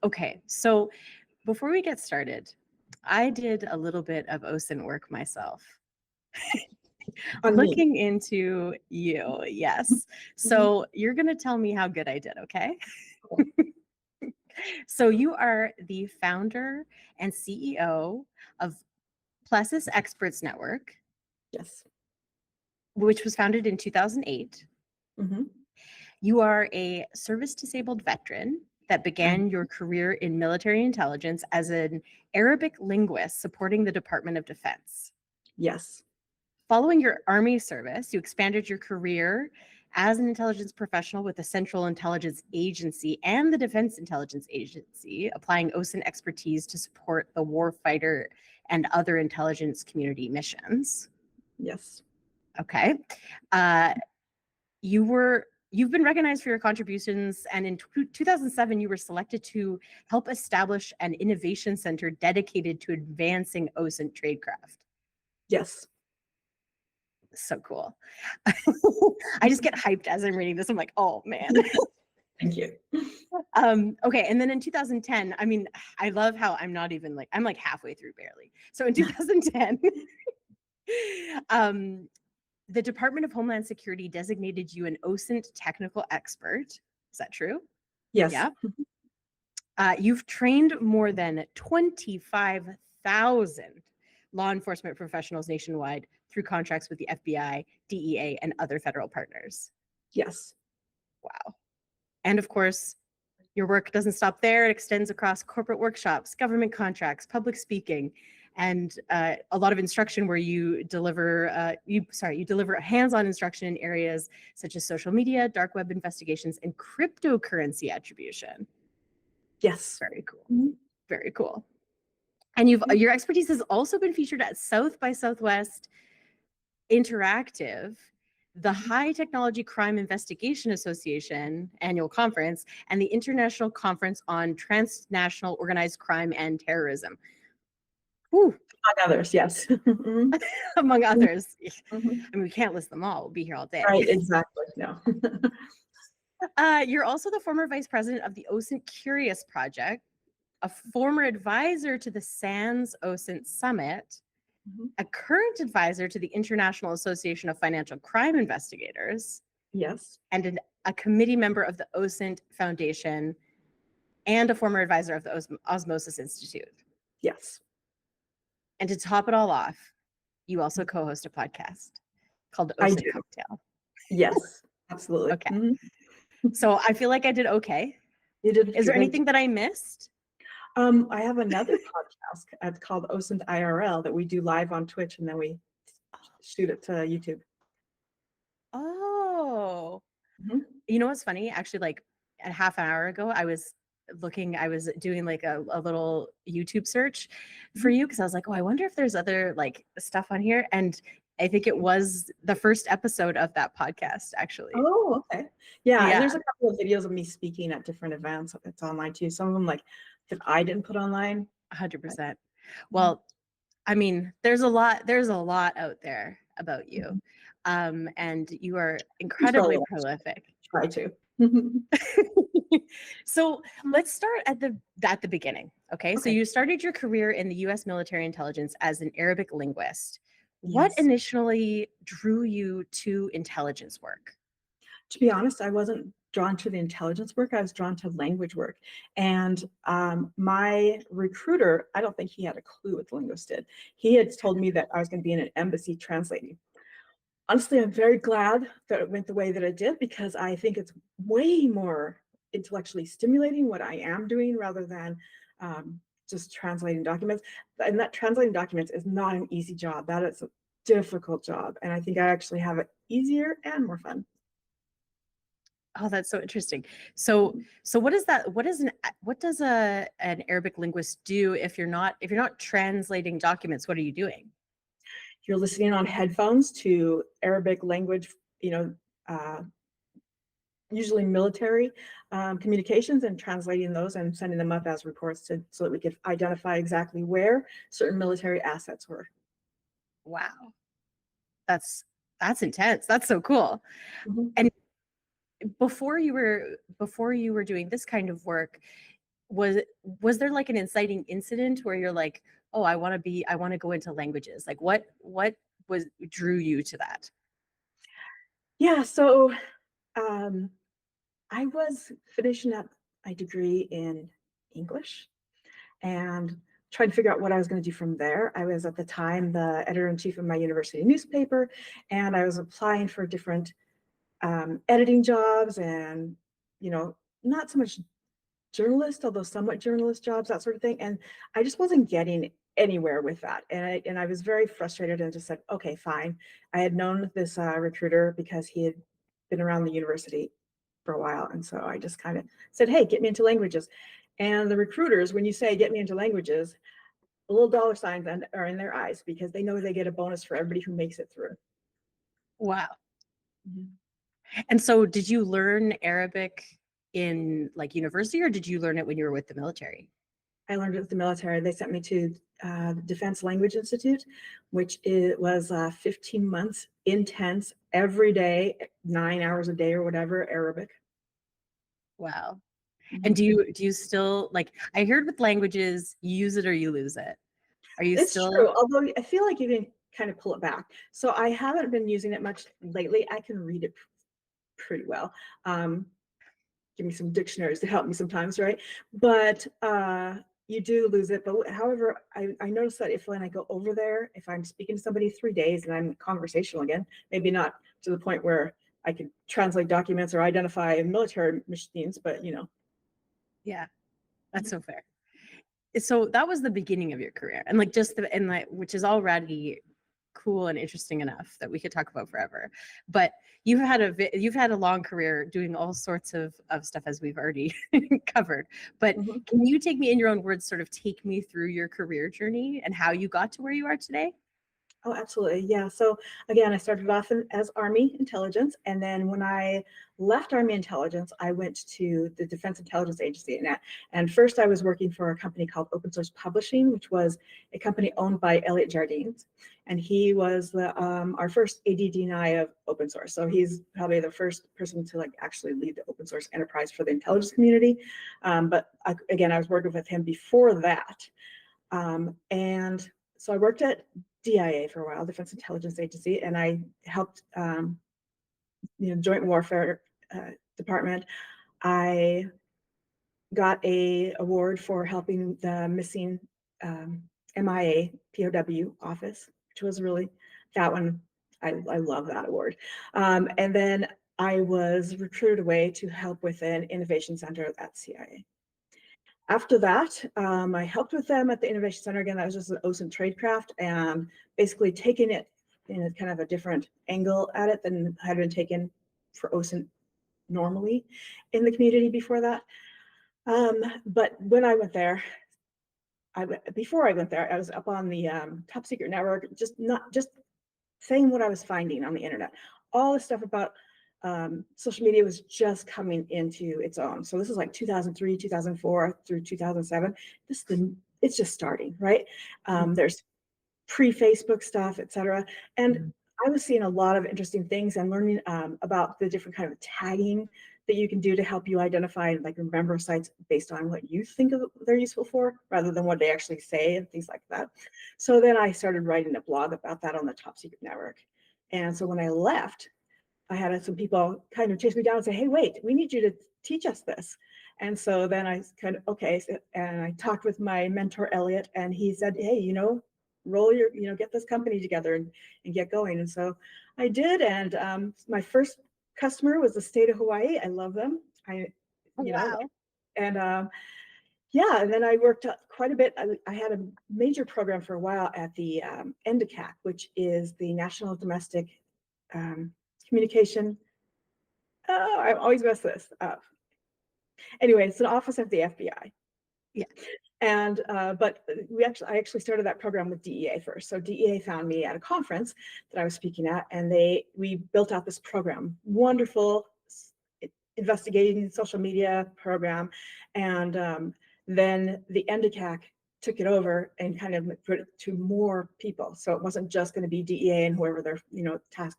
Okay, so before we get started, I did a little bit of OSINT work myself. Looking into you, yes. So you're going to tell me how good I did, okay? So you are the founder and CEO of Plessas Experts Network. Yes. Which was founded in 2008. You are a service-disabled veteran that began your career in military intelligence as an Arabic linguist supporting the Department of Defense. Yes. Following your Army service, you expanded your career as an intelligence professional with the Central Intelligence Agency and the Defense Intelligence Agency, applying OSINT expertise to support the warfighter and other intelligence community missions. Yes. Okay. You've been recognized for your contributions, and in 2007, you were selected to help establish an innovation center dedicated to advancing OSINT tradecraft. Yes. So cool. I just get hyped as I'm reading this. I'm like, oh man. Thank you. Okay, and then in 2010, I mean, I love how I'm like halfway through barely. So in 2010, the Department of Homeland Security designated you an OSINT technical expert. Is that true? Yes. Yeah. You've trained more than 25,000 law enforcement professionals nationwide through contracts with the FBI, DEA, and other federal partners. Yes. Wow. And of course, your work doesn't stop there. It extends across corporate workshops, government contracts, public speaking, and a lot of instruction where you deliver you deliver hands-on instruction in areas such as social media, dark web investigations, and cryptocurrency attribution. Yes. Very cool. Very cool. And your expertise has also been featured at South by Southwest Interactive, the High Technology Crime Investigation Association annual conference, and the International Conference on Transnational Organized Crime and Terrorism. Whew. Among others, yes. Among others. I mean, we can't list them all. We'll be here all day. Right, exactly. No. You're also the former vice president of the OSINT Curious Project, a former advisor to the SANS OSINT Summit, a current advisor to the International Association of Financial Crime Investigators. Yes. And a committee member of the OSINT Foundation, and a former advisor of the Osmosis Institute. Yes. And to top it all off, you also co-host a podcast called OSINT Cocktail. Yes, absolutely. Okay. So I feel like I did okay. You did. Is there anything that I missed? I have another podcast. It's called OSINT IRL that we do live on Twitch, and then we shoot it to YouTube. Oh. You know what's funny? Actually, like a half an hour ago, I was doing like a little YouTube search for you, because I was like, oh, I wonder if there's other like stuff on here. And I think it was the first episode of that podcast, actually. Oh, okay. Yeah, and there's a couple of videos of me speaking at different events. It's online too. Some of them like that I didn't put online. 100%. Well, I mean, there's a lot out there about you. And you are incredibly prolific. Try to. So let's start at the beginning. Okay. So you started your career in the U.S. military intelligence as an Arabic linguist. Yes. What initially drew you to intelligence work? To be honest, I wasn't drawn to the intelligence work. I was drawn to language work. And my recruiter, I don't think he had a clue what the linguist did. He had told me that I was going to be in an embassy translating. Honestly, I'm very glad that it went the way that it did, because I think it's way more intellectually stimulating what I am doing rather than just translating documents. And that translating documents is not an easy job. That is a difficult job. And I think I actually have it easier and more fun. Oh, that's so interesting. So what is that? What does an Arabic linguist do if you're not translating documents? What are you doing? You're listening on headphones to Arabic language, usually military communications, and translating those and sending them up as reports so that we could identify exactly where certain military assets were. Wow. That's intense. That's so cool. And before you were doing this kind of work, was there like an inciting incident where you're like, oh, I want to go into languages? Like what drew you to that? Yeah, so I was finishing up my degree in English and trying to figure out what I was going to do from there. I was at the time the editor-in-chief of my university newspaper, and I was applying for different editing jobs and, not so much journalist, although somewhat journalist jobs, that sort of thing. And I just wasn't getting anywhere with that. And I was very frustrated and just said, okay, fine. I had known this recruiter because he had been around the university for a while. And so I just kind of said, hey, get me into languages. And the recruiters, when you say get me into languages, the little dollar signs are in their eyes because they know they get a bonus for everybody who makes it through. Wow. Mhm. And so did you learn Arabic in like university, or did you learn it when you were with the military? I learned it with the military. They sent me to the Defense Language Institute, which was 15 months, intense, every day, 9 hours a day or whatever, Arabic. Wow. And Mhm. do you still, like, I heard with languages, you use it or you lose it. Are you It's true, still? although I feel like you can kind of pull it back. So I haven't been using it much lately. I can read it pretty well. Um, Give me some dictionaries to help me sometimes, right? But you do lose it. But however, I noticed that if when I go over there, if I'm speaking to somebody 3 days and I'm conversational again, maybe not to the point where I can translate documents or identify military machines, but Yeah, that's Mhm. so fair. So that was the beginning of your career, and like which is already cool and interesting enough that we could talk about forever. But you've had a long career doing all sorts of stuff, as we've already covered. But Mhm. can you take me in your own words, sort of take me through your career journey and how you got to where you are today? Oh, absolutely. Yeah. So again, I started off as Army intelligence. And then when I left Army intelligence, I went to the Defense Intelligence Agency. And first I was working for a company called Open Source Publishing, which was a company owned by Elliot Jardines. And he was our first AD&I of open source. So he's probably the first person to like actually lead the open source enterprise for the intelligence community. Again, I was working with him before that. And so I worked at DIA for a while, Defense Intelligence Agency, and I helped, Joint Warfare Department. I got a award for helping the missing MIA POW office, which was really that one. I love that award. And then I was recruited away to help with an innovation center at CIA. After that, I helped with them at the Innovation Center again. That was just an OSINT Tradecraft and basically taking it in a kind of a different angle at it than had been taken for OSINT normally in the community before that. But when I went there, before I went there, I was up on the top secret network, just saying what I was finding on the internet. All this stuff about social media was just coming into its own. So this is like 2003, 2004 through 2007. It's just starting, right? There's pre-Facebook stuff, et cetera. And I was seeing a lot of interesting things and learning about the different kind of tagging that you can do to help you identify and like remember sites based on what you think they're useful for, rather than what they actually say and things like that. So then I started writing a blog about that on the Top Secret Network. And so when I left, I had some people kind of chase me down and say, hey, wait, we need you to teach us this. And so then I kind of, okay. And I talked with my mentor, Elliot, and he said, hey, get this company together and get going. And so I did. And my first customer was the state of Hawaii. I love them. Oh, wow. And yeah, and then I worked quite a bit. I had a major program for a while at the NDCAC, which is the National Domestic Communication. Oh, I always mess this up. Anyway, it's an office of the FBI. Yeah. And but I actually started that program with DEA first. So DEA found me at a conference that I was speaking at, and we built out this program, wonderful investigating social media program, and then the NDCAC took it over and kind of put it to more people. So it wasn't just going to be DEA and whoever their task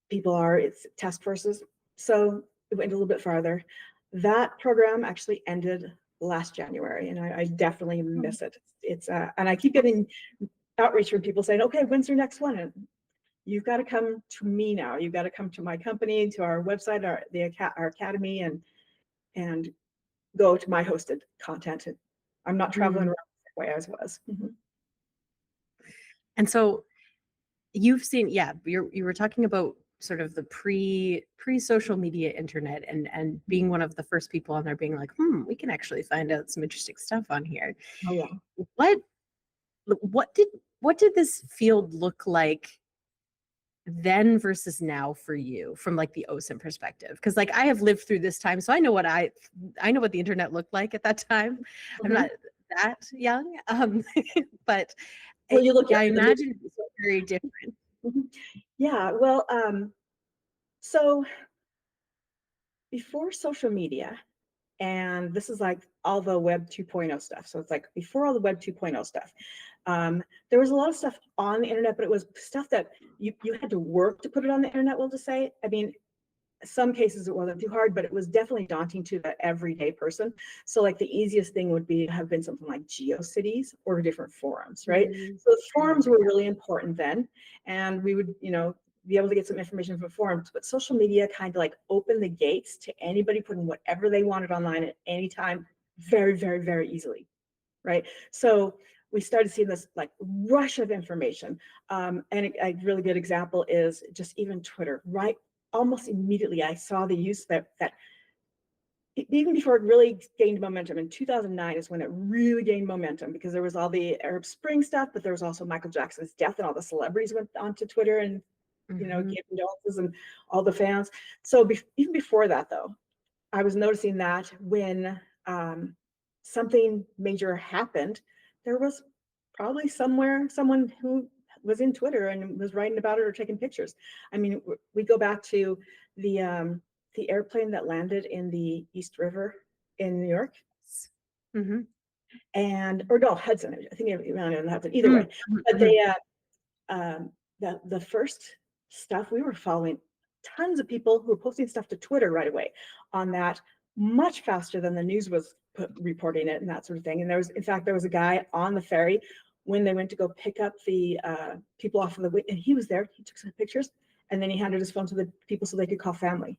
people are. It's task forces. So it went a little bit farther. That program actually ended last January, and I definitely miss it. It's and I keep getting outreach from people saying, okay, when's your next one? And you've got to come to me now. You've got to come to my company, to our website, our academy, and go to my hosted content. I'm not traveling around the way I was. And so you've seen, yeah, you were talking about sort of the pre social media internet and being one of the first people on there being like, we can actually find out some interesting stuff on here. Oh yeah. What did this field look like then versus now for you from like the OSINT perspective? Because like I have lived through this time, so I know what I know what the internet looked like at that time. I'm not that young, but well, you look I imagine it's very different. Yeah, well, so before social media, and this is like all the Web 2.0 stuff. So it's like before all the Web 2.0 stuff, there was a lot of stuff on the internet, but it was stuff that you had to work to put it on the internet, we'll just say. I mean, some cases it wasn't too hard, but it was definitely daunting to the everyday person. So like the easiest thing would be have been something like GeoCities or different forums, right? So the forums were really important then, and we would, be able to get some information from forums, but social media kind of like opened the gates to anybody putting whatever they wanted online at any time, very, very, very easily, right? So we started seeing this like rush of information. And a really good example is just even Twitter, right? Almost immediately I saw the use that even before it really gained momentum. In 2009 is when it really gained momentum, because there was all the Arab Spring stuff, but there was also Michael Jackson's death, and all the celebrities went onto Twitter and gave condolences, and all the fans. So even before that, though, I was noticing that when something major happened, there was probably somewhere someone who was in Twitter and was writing about it or taking pictures. I mean, we go back to the airplane that landed in the East River in New York. And, or no, Hudson, I think it landed in Hudson, either way. But they, the first stuff, we were following tons of people who were posting stuff to Twitter right away on that, much faster than the news was reporting it and that sort of thing. And in fact, there was a guy on the ferry when they went to go pick up the people off of the, and he was there, he took some pictures, and then he handed his phone to the people so they could call family.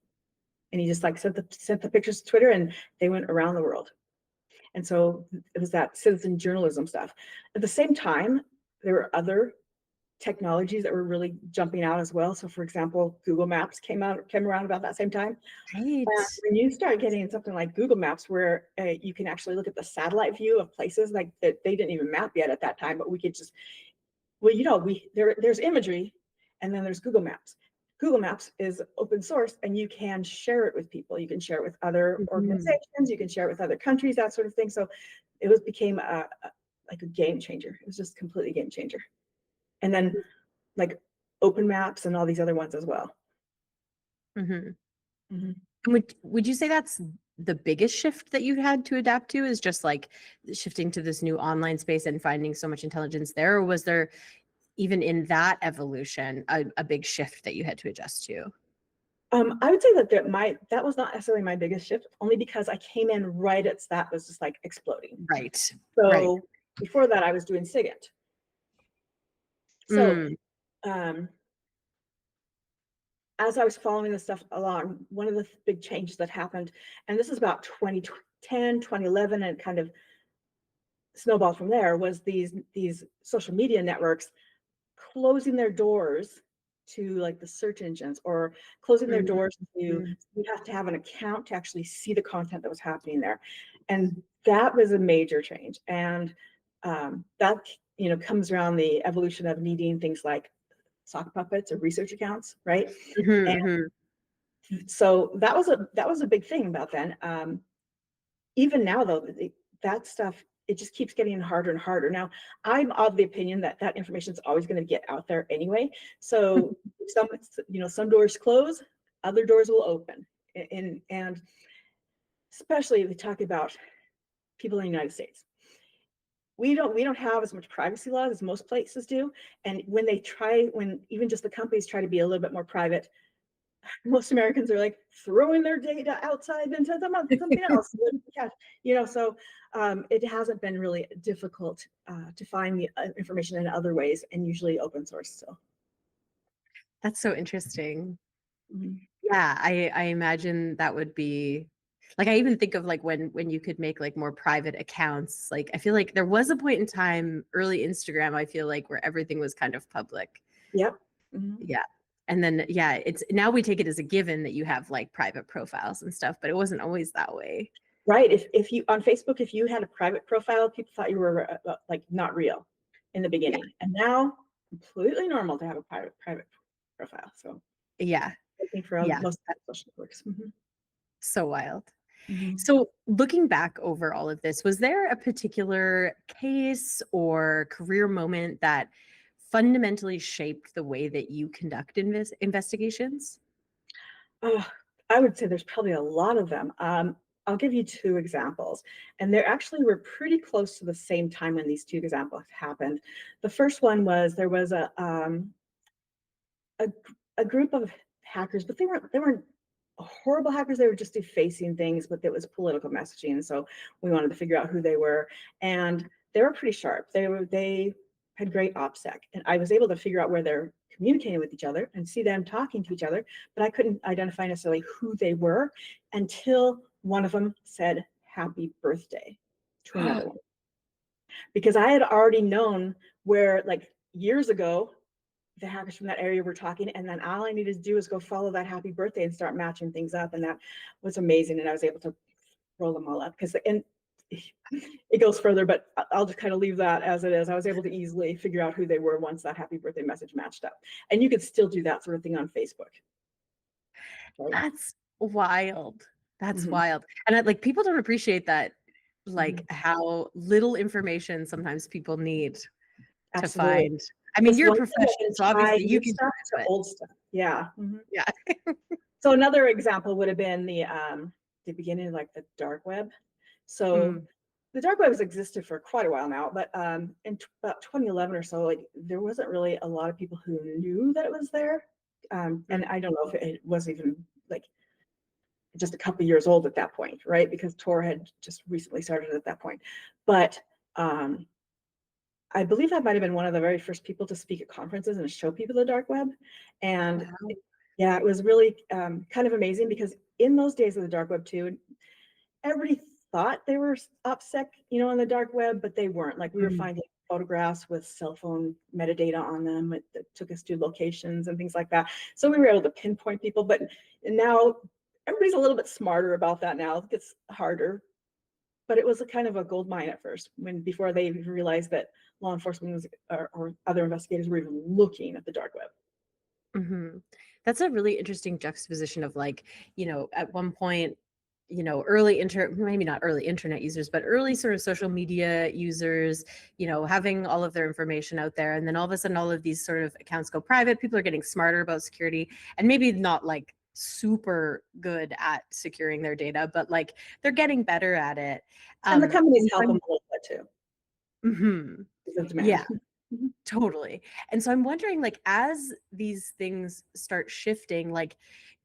And he just like sent the pictures to Twitter, and they went around the world. And so it was that citizen journalism stuff. At the same time, there were other technologies that were really jumping out as well. So for example, Google Maps came around about that same time. Right. When you start getting something like Google Maps, where you can actually look at the satellite view of places like that they didn't even map yet at that time, but we could just, well, there's imagery, and then there's Google Maps. Google Maps is open source, and you can share it with people. You can share it with other organizations. You can share it with other countries, that sort of thing. So it became like a game changer. It was just completely game changer. And then like Open Maps and all these other ones as well. Would you say that's the biggest shift that you had to adapt to, is just like shifting to this new online space and finding so much intelligence there? Or was there even in that evolution a big shift that you had to adjust to? I would say that that was not necessarily my biggest shift, only because I came in right as that was just like exploding. Right. So before that, I was doing SIGINT. So as I was following this stuff along, one of the big changes that happened, and this is about 2010, 2011, and kind of snowballed from there, was these social media networks closing their doors to like the search engines, or closing their doors to, you have to have an account to actually see the content that was happening there. And that was a major change. And that, comes around the evolution of needing things like sock puppets or research accounts, right? So that was a big thing about then. Even now, though, that stuff, it just keeps getting harder and harder. Now, I'm of the opinion that information is always going to get out there anyway. So some doors close, other doors will open, and especially if we talk about people in the United States. We don't have as much privacy laws as most places do. And when even just the companies try to be a little bit more private, most Americans are like throwing their data outside into something else. You know, so it hasn't been really difficult to find the information in other ways, and usually open source. So That's so interesting. mhm. Yeah, I imagine that would be like, I even think of like when you could make like more private accounts. Like I feel like there was a point in time, early Instagram, I feel like, where everything was kind of public. Yep. Mhm. Yeah. And then yeah, it's now we take it as a given that you have like private profiles and stuff, but it wasn't always that way. Right. If you on Facebook, if you had a private profile, people thought you were like not real in the Yeah. beginning, and now completely normal to have a private profile. So Yeah. I think for Yeah. most That's social networks. Mhm. so wild. Mhm. So, looking back over all of this, was there a particular case or career moment that fundamentally shaped the way that you conduct investigations? Oh, I would say there's probably a lot of them. I'll give you two examples, and they actually were pretty close to the same time when these two examples happened. The first one was there was a, a group of hackers, but they weren't horrible hackers. They were just defacing things, but it was political messaging. So we wanted to figure out who they were, and they were pretty sharp. They had great OPSEC, and I was able to figure out where they're communicating with each other and see them talking to each other, but I couldn't identify necessarily who they were until one of them said happy birthday to another one, because I had already known where, like, years ago, the hackers from that area were talking, and then all I needed to do was go follow that happy birthday and start matching things up, and that was amazing. And I was able to roll them all up, because and it goes further, but I'll just kind of leave that as it is. I was able to easily figure out who they were once that happy birthday message matched up, and you could still do that sort of thing on Facebook. Right? That's wild. That's Mhm. wild. And like people don't appreciate that, like Mhm. how little information sometimes people need to Absolutely. find. I mean, Just you're a one thing that professional, can so tie obviously you new can do stuff it, to but old stuff. Yeah. Mhm. yeah. So another example would have been the beginning of like the dark web. So Mm, the dark web has existed for quite a while now, but in about 2011 or so, like there wasn't really a lot of people who knew that it was there. And mm, I don't know if it was even like just a couple years old at that point, right? Because Tor had just recently started at that point. But um, I believe I might have been one of the very first people to speak at conferences and show people the dark web. And wow. yeah, it was really kind of amazing, because in those days of the dark web too, everybody thought they were OPSEC, you know, on the dark web, but they weren't. Like we were Mm, finding photographs with cell phone metadata on them that took us to locations and things like that. So we were able to pinpoint people, but now everybody's a little bit smarter about that now. It gets harder, but it was a kind of a gold mine at first, when before they even realized that law enforcement was, or other investigators were even looking at the dark web. mhm. That's a really interesting juxtaposition of like, at one point, early maybe not early internet users, but early sort of social media users, having all of their information out there. And then all of a sudden, all of these sort of accounts go private. People are getting smarter about security and maybe not like super good at securing their data, but like they're getting better at it. And the companies And so help them a little bit too, mhm. because of Yeah. demand. Mhm. Totally. And so I'm wondering, like, as these things start shifting, like,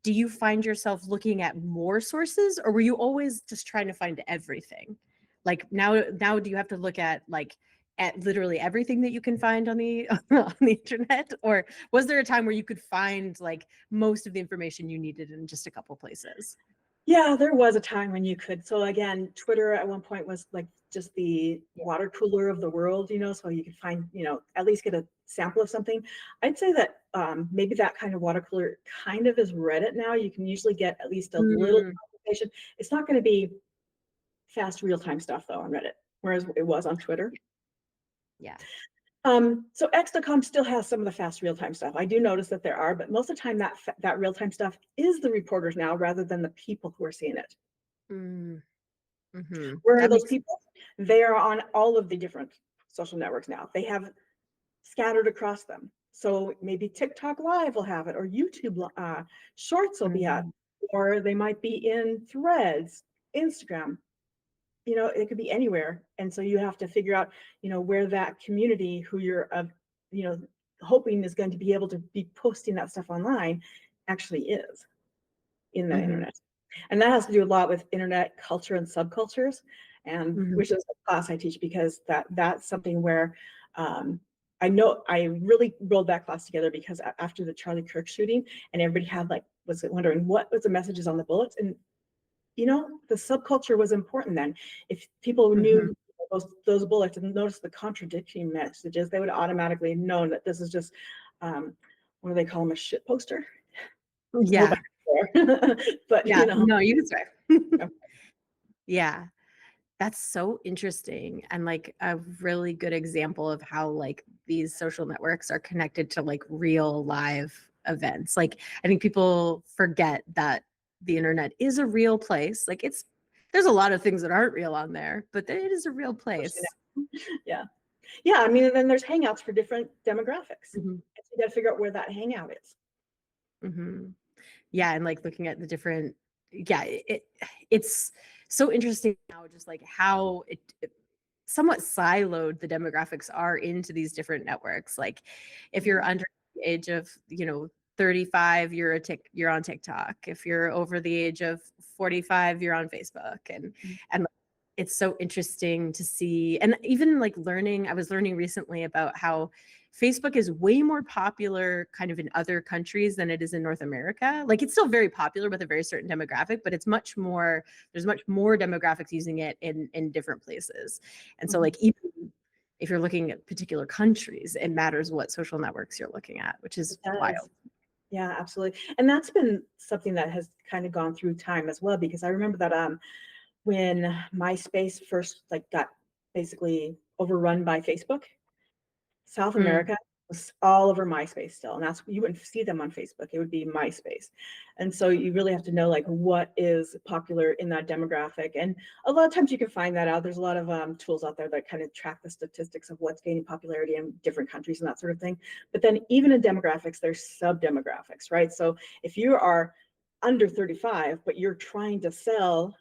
do you find yourself looking at more sources, or were you always just trying to find everything? Like now do you have to look at like at literally everything that you can find on the on the internet? Or was there a time where you could find like most of the information you needed in just a couple places? Yeah, there was a time when you could. So again, Twitter at one point was like just the Yeah. water cooler of the world, you know, so you could find, you know, at least get a sample of something. I'd say that maybe that kind of water cooler kind of is Reddit now. You can usually get at least a little Mm, information. It's not going to be fast real-time stuff though on Reddit, whereas it was on Twitter. yeah. So X.com still has some of the fast real-time stuff. I do notice that there are, but most of the time that real-time stuff is the reporters now rather than the people who are seeing it. Mm, hmm. Where are That those makes people? They are on all of the different social networks now. They have scattered across them. So maybe TikTok Live will have it, or YouTube Shorts will be out, mm, or they might be in Threads, Instagram. You know, it could be anywhere. And so you have to figure out, you know, where that community who you're, you know, hoping is going to be able to be posting that stuff online actually is. in the internet. And that has to do a lot with internet culture and subcultures, and which is a class I teach, because that's something where I know I really rolled that class together because after the Charlie Kirk shooting, and everybody had like was wondering what was the messages on the bullets, and you know, the subculture was important then. If people knew those bullets and noticed the contradicting messages, they would automatically have known that this is just what do they call them, a shit poster? Yeah. But Yeah. you know, No, you can swear. Yeah. Yeah. That's so interesting, and like a really good example of how like these social networks are connected to like real live events. Like I think people forget that the internet is a real place. Like there's a lot of things that aren't real on there, but it is a real place. Yeah. Yeah, I mean, and then there's hangouts for different demographics. Mhm. So you got to figure out where that hangout is. Yeah, and like looking at the different, yeah, it's so interesting now, just like how it somewhat siloed the demographics are into these different networks. Like if you're under the age of, 35, you're on TikTok. If you're over the age of 45, you're on Facebook. And it's so interesting to see. And even like I was learning recently about how Facebook is way more popular kind of in other countries than it is in North America. Like it's still very popular with a very certain demographic, but there's much more demographics using it in different places. And so like even if you're looking at particular countries, it matters what social networks you're looking at, which is wild. Yeah, absolutely. And that's been something that has kind of gone through time as well, because I remember that when MySpace first like got basically overrun by Facebook, South America was all over MySpace still, and you wouldn't see them on Facebook. It would be MySpace. And so you really have to know like what is popular in that demographic, and a lot of times you can find that out. There's a lot of tools out there that kind of track the statistics of what's gaining popularity in different countries and that sort of thing. But then even in demographics, there's sub demographics, right? So if you are under 35 but you're trying to sell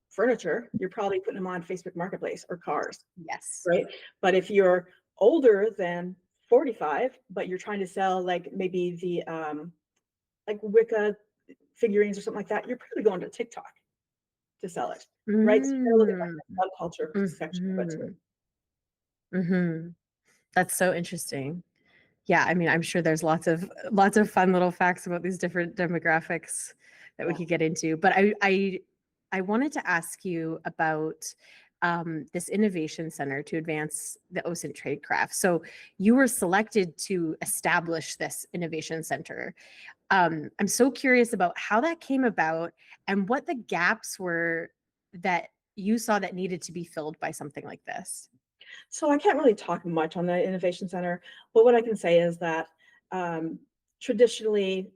furniture, you're probably putting them on Facebook Marketplace or cars. Yes. Right. But if you're older than 45, but you're trying to sell like maybe the like Wicca figurines or something like that, you're probably going to TikTok to sell it. Right. So you look at like the subculture section of it too. That's so interesting. Yeah, I mean, I'm sure there's lots of fun little facts about these different demographics that we could get into. But I wanted to ask you about this innovation center to advance the OSINT Tradecraft. So you were selected to establish this innovation center. I'm so curious about how that came about and what the gaps were that you saw that needed to be filled by something like this. So I can't really talk much on the Innovation Center, but what I can say is that traditionally,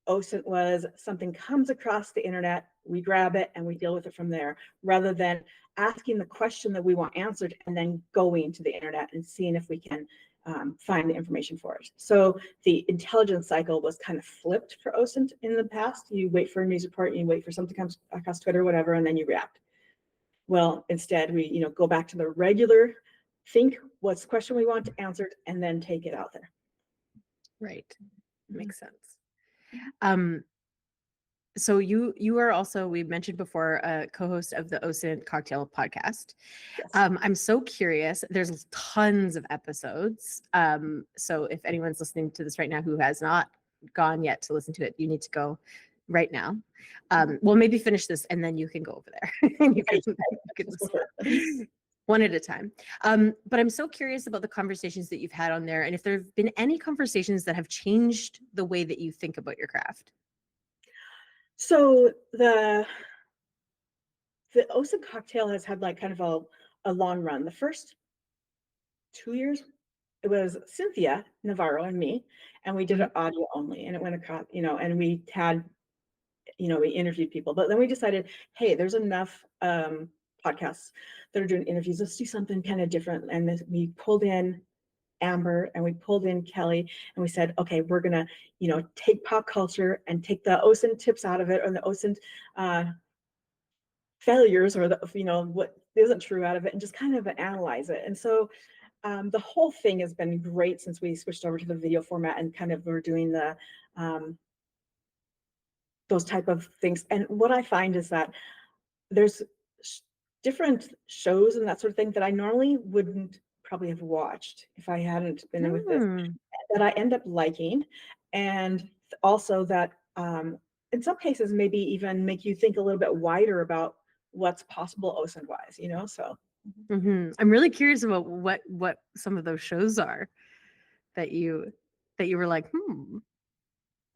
OSINT was something comes across the internet, we grab it and we deal with it from there, rather than asking the question that we want answered and then going to the internet and seeing if we can find the information for it. So the intelligence cycle was kind of flipped for OSINT in the past. You wait for a news report, you wait for something to come across Twitter, whatever, and then you react. Well, instead we go back to the regular, think what's the question we want answered, and then take it out there. Right. Makes sense. So you are also, we mentioned before, a co-host of the OSINT Cocktail podcast. Yes. I'm so curious. There's tons of episodes. So if anyone's listening to this right now who has not gone yet to listen to it, you need to go right now. Well, maybe finish this and then you can go over there. And you can listen. One at a time. But I'm so curious about the conversations that you've had on there, and if there have been any conversations that have changed the way that you think about your craft. So the OSINT cocktail has had like kind of a long run. The first 2 years, it was Cynthia Navarro and me, and we did it audio only, and it went across, and we had, we interviewed people, but then we decided, hey, there's enough podcasts that are doing interviews. Let's do something kind of different. And we pulled in Amber and we pulled in Kelly, and we said, okay, we're gonna, take pop culture and take the OSINT tips out of it, or the OSINT failures, or what isn't true out of it, and just kind of analyze it. And so the whole thing has been great since we switched over to the video format, and kind of we're doing the those type of things. And what I find is that there's different shows and that sort of thing that I normally wouldn't probably have watched if I hadn't been in with this, that I end up liking. And also that in some cases maybe even make you think a little bit wider about what's possible OSINT wise, you know, so. I'm really curious about what some of those shows are that you were like,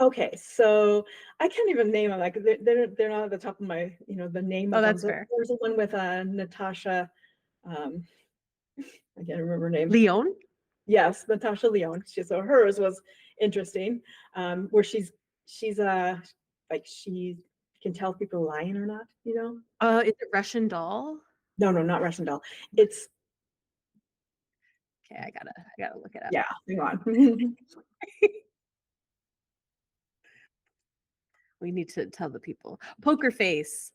Okay, so I can't even name them. Like they're not at the top of my, you know, the name Oh, of them. that's fair. There's a one with Natasha. I can't remember her name. Leon? Yes, Natasha Leon. So hers was interesting, where she's like she can tell if people are lying or not. You know? Is it Russian Doll? No, not Russian Doll. It's Okay, I gotta look it up. yeah. Hang on. We need to tell the people. Poker Face.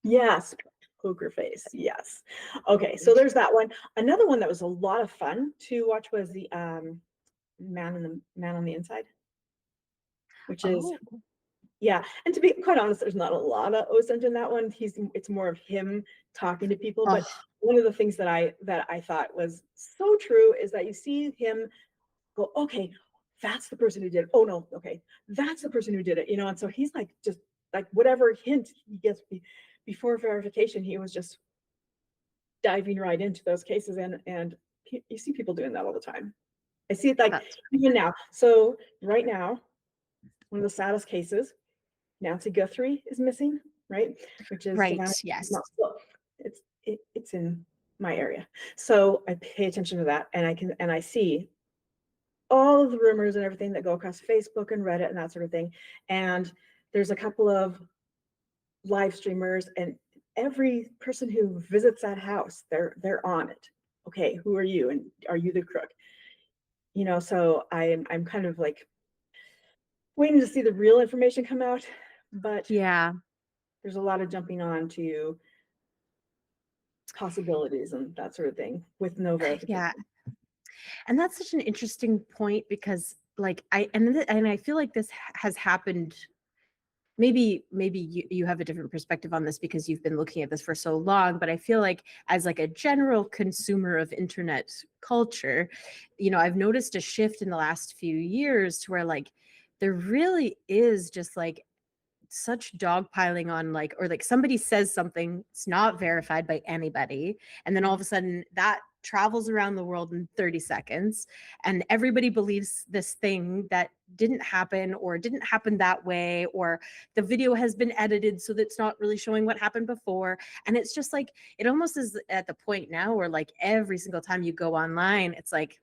Yes, Poker Face. Yes. Okay, so there's that one. Another one that was a lot of fun to watch was the Man on the Inside, which is yeah. And to be quite honest, there's not a lot of OSINT in that one. It's more of him talking to people. But one of the things that I thought was so true is that you see him go, okay, that's the person who did it. Oh no, okay, that's the person who did it. You know, and so he's like just like whatever hint he gets before verification, he was just diving right into those cases, and you see people doing that all the time. I see it like even now. So right now, one of the saddest cases, Nancy Guthrie is missing, right? Which is right. Yes. It's in my area, so I pay attention to that, and I see all of the rumors and everything that go across Facebook and Reddit and that sort of thing. And there's a couple of live streamers, and every person who visits that house, they're on it. Okay, who are you, and are you the crook? You know, so I'm kind of like waiting to see the real information come out, but yeah, there's a lot of jumping on to possibilities and that sort of thing with no verification. Yeah, and that's such an interesting point because like I feel like this has happened. Maybe you have a different perspective on this because you've been looking at this for so long, but I feel like as like a general consumer of internet culture, you know, I've noticed a shift in the last few years to where like there really is just like such dogpiling on like, or like somebody says something, it's not verified by anybody, and then all of a sudden that travels around the world in 30 seconds and everybody believes this thing that didn't happen or didn't happen that way, or the video has been edited so that it's not really showing what happened before. And it's just like it almost is at the point now where like every single time you go online, it's like,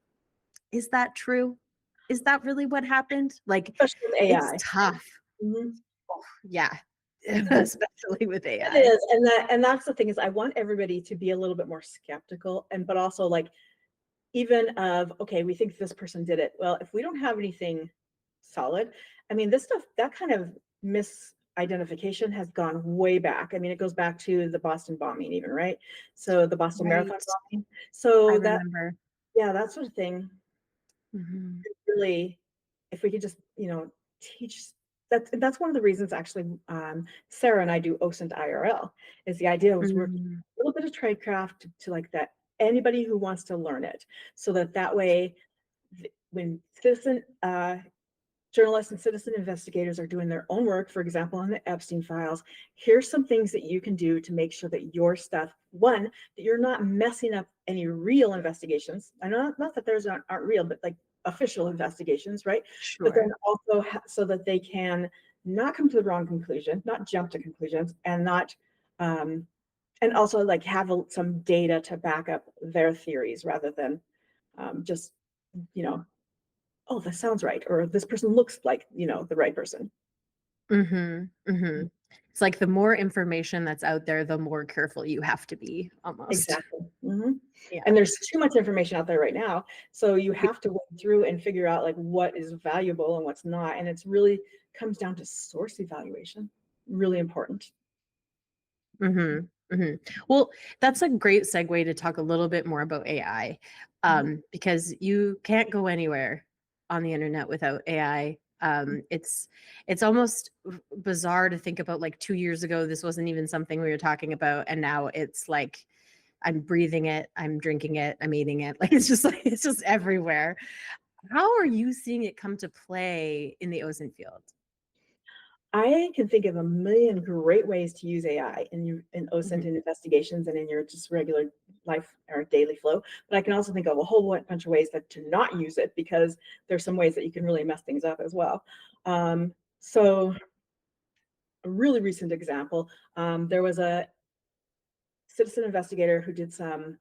is that true? Is that really what happened? Like, especially with AI. it's tough. Yeah. Especially with AI. It is, and that's the thing is I want everybody to be a little bit more skeptical, but also like even of, okay, we think this person did it. Well, if we don't have anything solid, I mean, this stuff, that kind of misidentification has gone way back. I mean, it goes back to the Boston bombing even, right? So the Boston Marathon bombing. So I that, remember. yeah, that sort of thing. Really, if we could just, you know, teach, that's one of the reasons actually Sarah and I do OSINT IRL, is the idea was working a little bit of Tradecraft to like that anybody who wants to learn it, so that way when citizen journalists and citizen investigators are doing their own work, for example, on the Epstein files, here's some things that you can do to make sure that your stuff, one, that you're not messing up any real investigations. I know not that theirs aren't real, but like official investigations, right? Sure. But then also so that they can not come to the wrong conclusion, not jump to conclusions, and not, and also like have some data to back up their theories rather than just, you know, oh, this sounds right, or this person looks like, you know, the right person. It's like the more information that's out there, the more careful you have to be, almost. Exactly. Yeah. And there's too much information out there right now, so you have to wade through and figure out like what is valuable and what's not, and it's really comes down to source evaluation. Really important. Well, that's a great segue to talk a little bit more about AI, because you can't go anywhere on the internet without AI It's almost bizarre to think about, like 2 years ago, this wasn't even something we were talking about, and now it's like I'm breathing it, I'm drinking it, I'm eating it. Like it's just everywhere. How are you seeing it come to play in the OSINT field? I can think of a million great ways to use AI in OSINT Mhm. and investigations and in your just regular life or daily flow. But I can also think of a whole bunch of ways to not use it, because there's some ways that you can really mess things up as well. So a really recent example, there was a citizen investigator who did some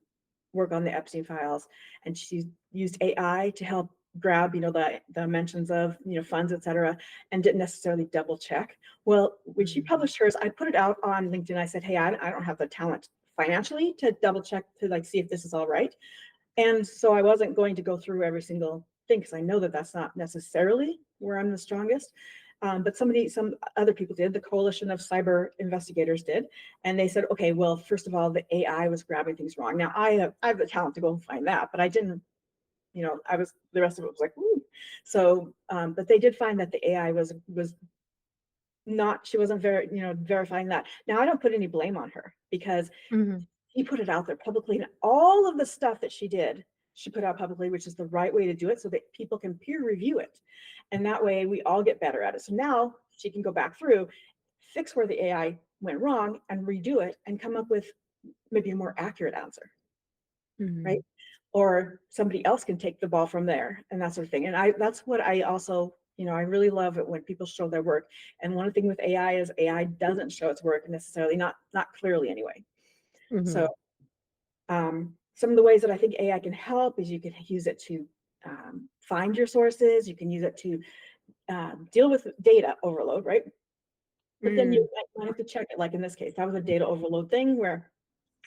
work on the Epstein files, and she used AI to help grab, the mentions of, funds, et cetera, and didn't necessarily double check. Well, when she published hers, I put it out on LinkedIn. I said, hey, I don't have the talent financially to double check to like see if this is all right. And so I wasn't going to go through every single thing, because I know that that's not necessarily where I'm the strongest. But some other people did. The Coalition of Cyber Investigators did, and they said, okay, well, first of all, the AI was grabbing things wrong. Now I have the talent to go and find that, but I didn't. The rest of it was like, ooh. So, but they did find that the AI was not. She wasn't verifying that. Now I don't put any blame on her, because Mhm. he put it out there publicly, and all of the stuff that she did, she put out publicly, which is the right way to do it, so that people can peer review it. And that way we all get better at it. So now she can go back through, fix where the AI went wrong, and redo it and come up with maybe a more accurate answer, right? Mhm. Or somebody else can take the ball from there, and that sort of thing. And that's what I also, I really love it when people show their work. And one thing with AI is AI doesn't show its work necessarily, not clearly anyway. So Mhm. some of the ways that I think AI can help is you can use it to find your sources. You can use it to deal with data overload, right? But then you Mm. might have to check it. Like in this case, that was a data overload thing where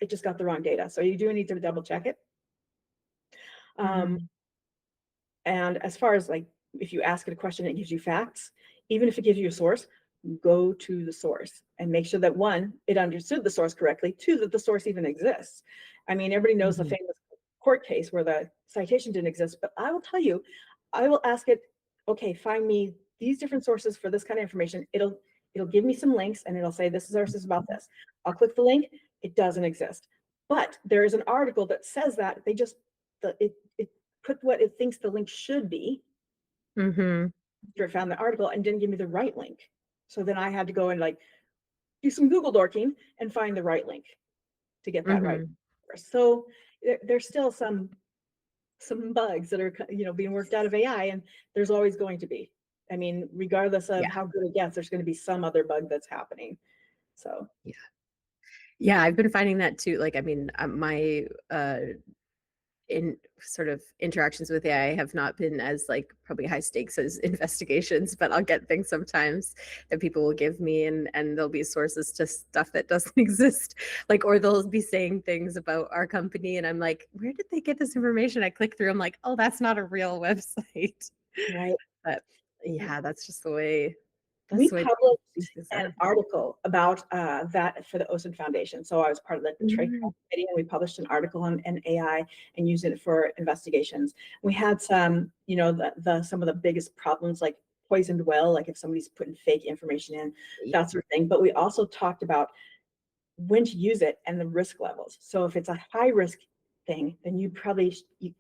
it just got the wrong data. So you do need to double check it. Um, Mhm. And as far as like, if you ask it a question, it gives you facts, even if it gives you a source, go to the source and make sure that one, it understood the source correctly, two, that the source even exists. I mean, everybody knows the Mhm. famous court case where the citation didn't exist, but I will tell you, I will ask it, okay, find me these different sources for this kind of information. It'll give me some links, and it'll say this is sources about this. I'll click the link, it doesn't exist. But there is an article that says that it put what it thinks the link should be. Mhm. After it found the article and didn't give me the right link. So then I had to go and like do some Google dorking and find the right link to get that right. Mhm. So there's still some bugs that are being worked out of AI, and there's always going to be. I mean, regardless of Yeah. how good it gets, there's going to be some other bug that's happening. So Yeah. Yeah, I've been finding that too. Like, I mean, my in sort of interactions with AI have not been as like probably high stakes as investigations, but I'll get things sometimes that people will give me, and there'll be sources to stuff that doesn't exist. Like, or they'll be saying things about our company, and I'm like, where did they get this information? I click through, I'm like, oh, that's not a real website. right. But yeah, that's just the way We people published do things an nowadays. article about that for the OSINT Foundation. So I was part of the Tradecraft Mm. committee, and we published an article on AI and using it for investigations. We had some, some of the biggest problems, like poisoned well, like if somebody's putting fake information in, Yeah. that sort of thing. But we also talked about when to use it and the risk levels. So if it's a high risk thing, then you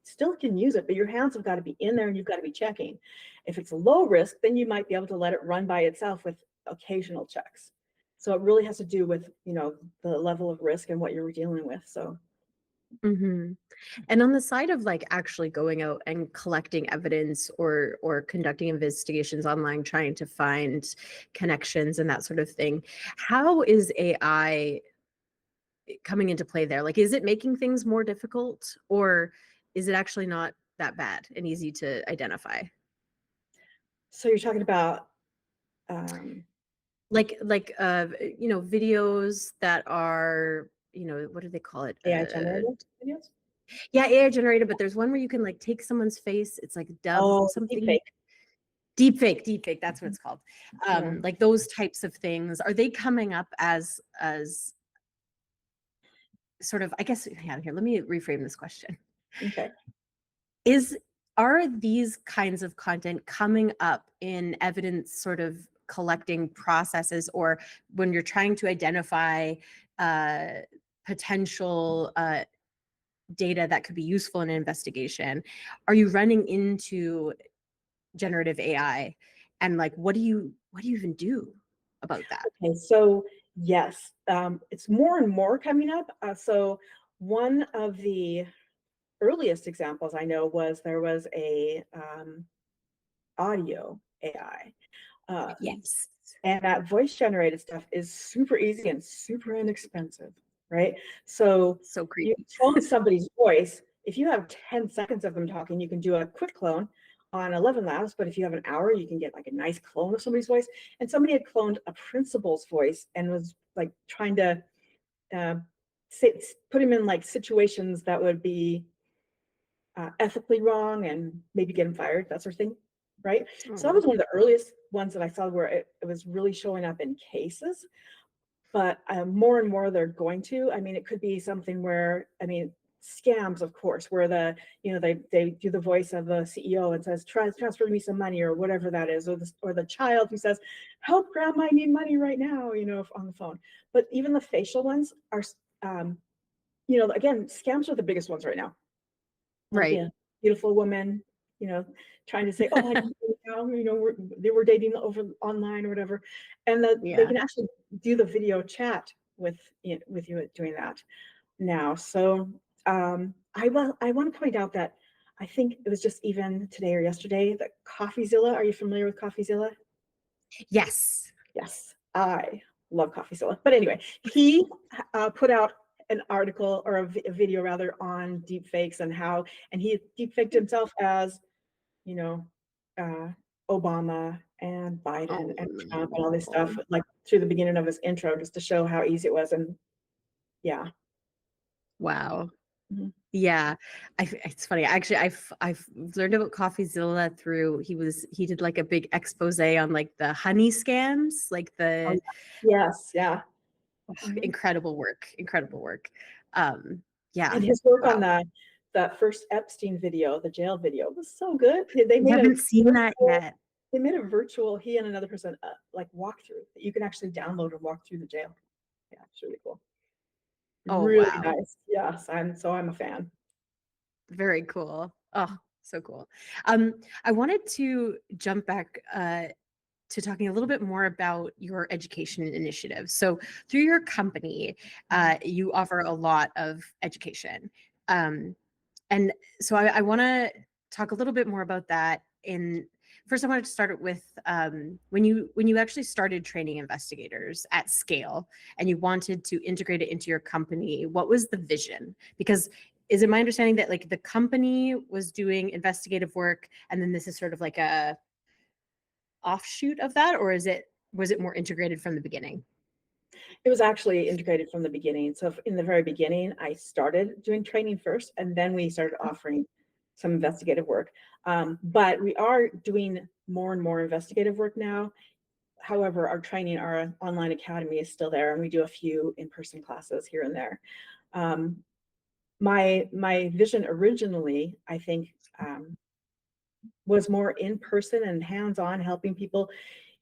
still can use it, but your hands have got to be in there and you've got to be checking. If it's low risk, then you might be able to let it run by itself with occasional checks. So it really has to do with, the level of risk and what you're dealing with. So Mhm. And on the side of like actually going out and collecting evidence or conducting investigations online, trying to find connections and that sort of thing, how is AI coming into play there? Like, is it making things more difficult, or is it actually not that bad and easy to identify? you're talking about um, Videos that are, what do they call it? AI generated videos? Yeah, AI generated, but there's one where you can like take someone's face. It's like dub Oh, something. deepfake. Deepfake, that's what it's called. Yeah. Like those types of things, are they coming up as sort of, I guess, yeah, here, let me reframe this question. Okay. Is are these kinds of content coming up in evidence sort of collecting processes, or when you're trying to identify potential data that could be useful in an investigation, are you running into generative AI? And like, what do you even do about that? Okay, so yes, it's more and more coming up. So one of the earliest examples I know was there was a audio AI. Uh, Yes. and that voice generated stuff is super easy and super inexpensive, right? So So you creepy. clone somebody's voice. If you have 10 seconds of them talking, you can do a quick clone on 11 labs. But if you have an hour, you can get like a nice clone of somebody's voice. And somebody had cloned a principal's voice and was like trying to uh, put him in like situations that would be ethically wrong and maybe get him fired, that sort of thing, right? So that was one of the earliest ones that I saw where it was really showing up in cases. But more and more they're going to. I mean, it could be something where, I mean, scams, of course, where the, you know, they do the voice of the CEO and says, transfer me some money or whatever that is, or the child who says, help grandma, I need money right now, you know, on the phone. But even the facial ones are, you know, again, scams are the biggest ones right now. Like Right. a beautiful woman, you know, trying to say, oh, I need you now, you know, they were dating over online or whatever. And they Yeah. can actually do the video chat with you doing that now. So I want to point out that I think it was just even today or yesterday that CoffeeZilla, are you familiar with CoffeeZilla? Yes. Yes, I love CoffeeZilla. But anyway, he put out an article or a video rather on deepfakes and how, and he deepfaked himself as, you know, Obama and Biden Oh, and Trump and all this no. stuff, like through the beginning of his intro, just to show how easy it was. And yeah. Wow. Mhm. Yeah, it's funny. Actually, I've learned about CoffeeZilla through he did like a big expose on like the honey scams, like Oh, the yes, yeah. Mhm. incredible work, incredible work. Yeah, And his work on wow. the first Epstein video, the jail video, was so good. They I made a haven't seen that virtual, yet. they made a virtual, he and another person, like walkthrough that you can actually download and walk through the jail. Yeah, it's really cool. Oh, Really wow. nice. Yes, I'm a fan. Very cool. Oh, so cool. I wanted to jump back to talking a little bit more about your education initiative. So through your company, you offer a lot of education. And so I want to talk a little bit more about that. First, I wanted to start it with when you actually started training investigators at scale and you wanted to integrate it into your company. What was the vision? Because is it my understanding that like the company was doing investigative work and then this is sort of like a offshoot of that, or was it more integrated from the beginning? It was actually integrated from the beginning. So in the very beginning, I started doing training first, and then we started offering some investigative work. But we are doing more and more investigative work now. However, our training, our online academy is still there, and we do a few in-person classes here and there. Um, my vision originally, I think, was more in person and hands-on, helping people.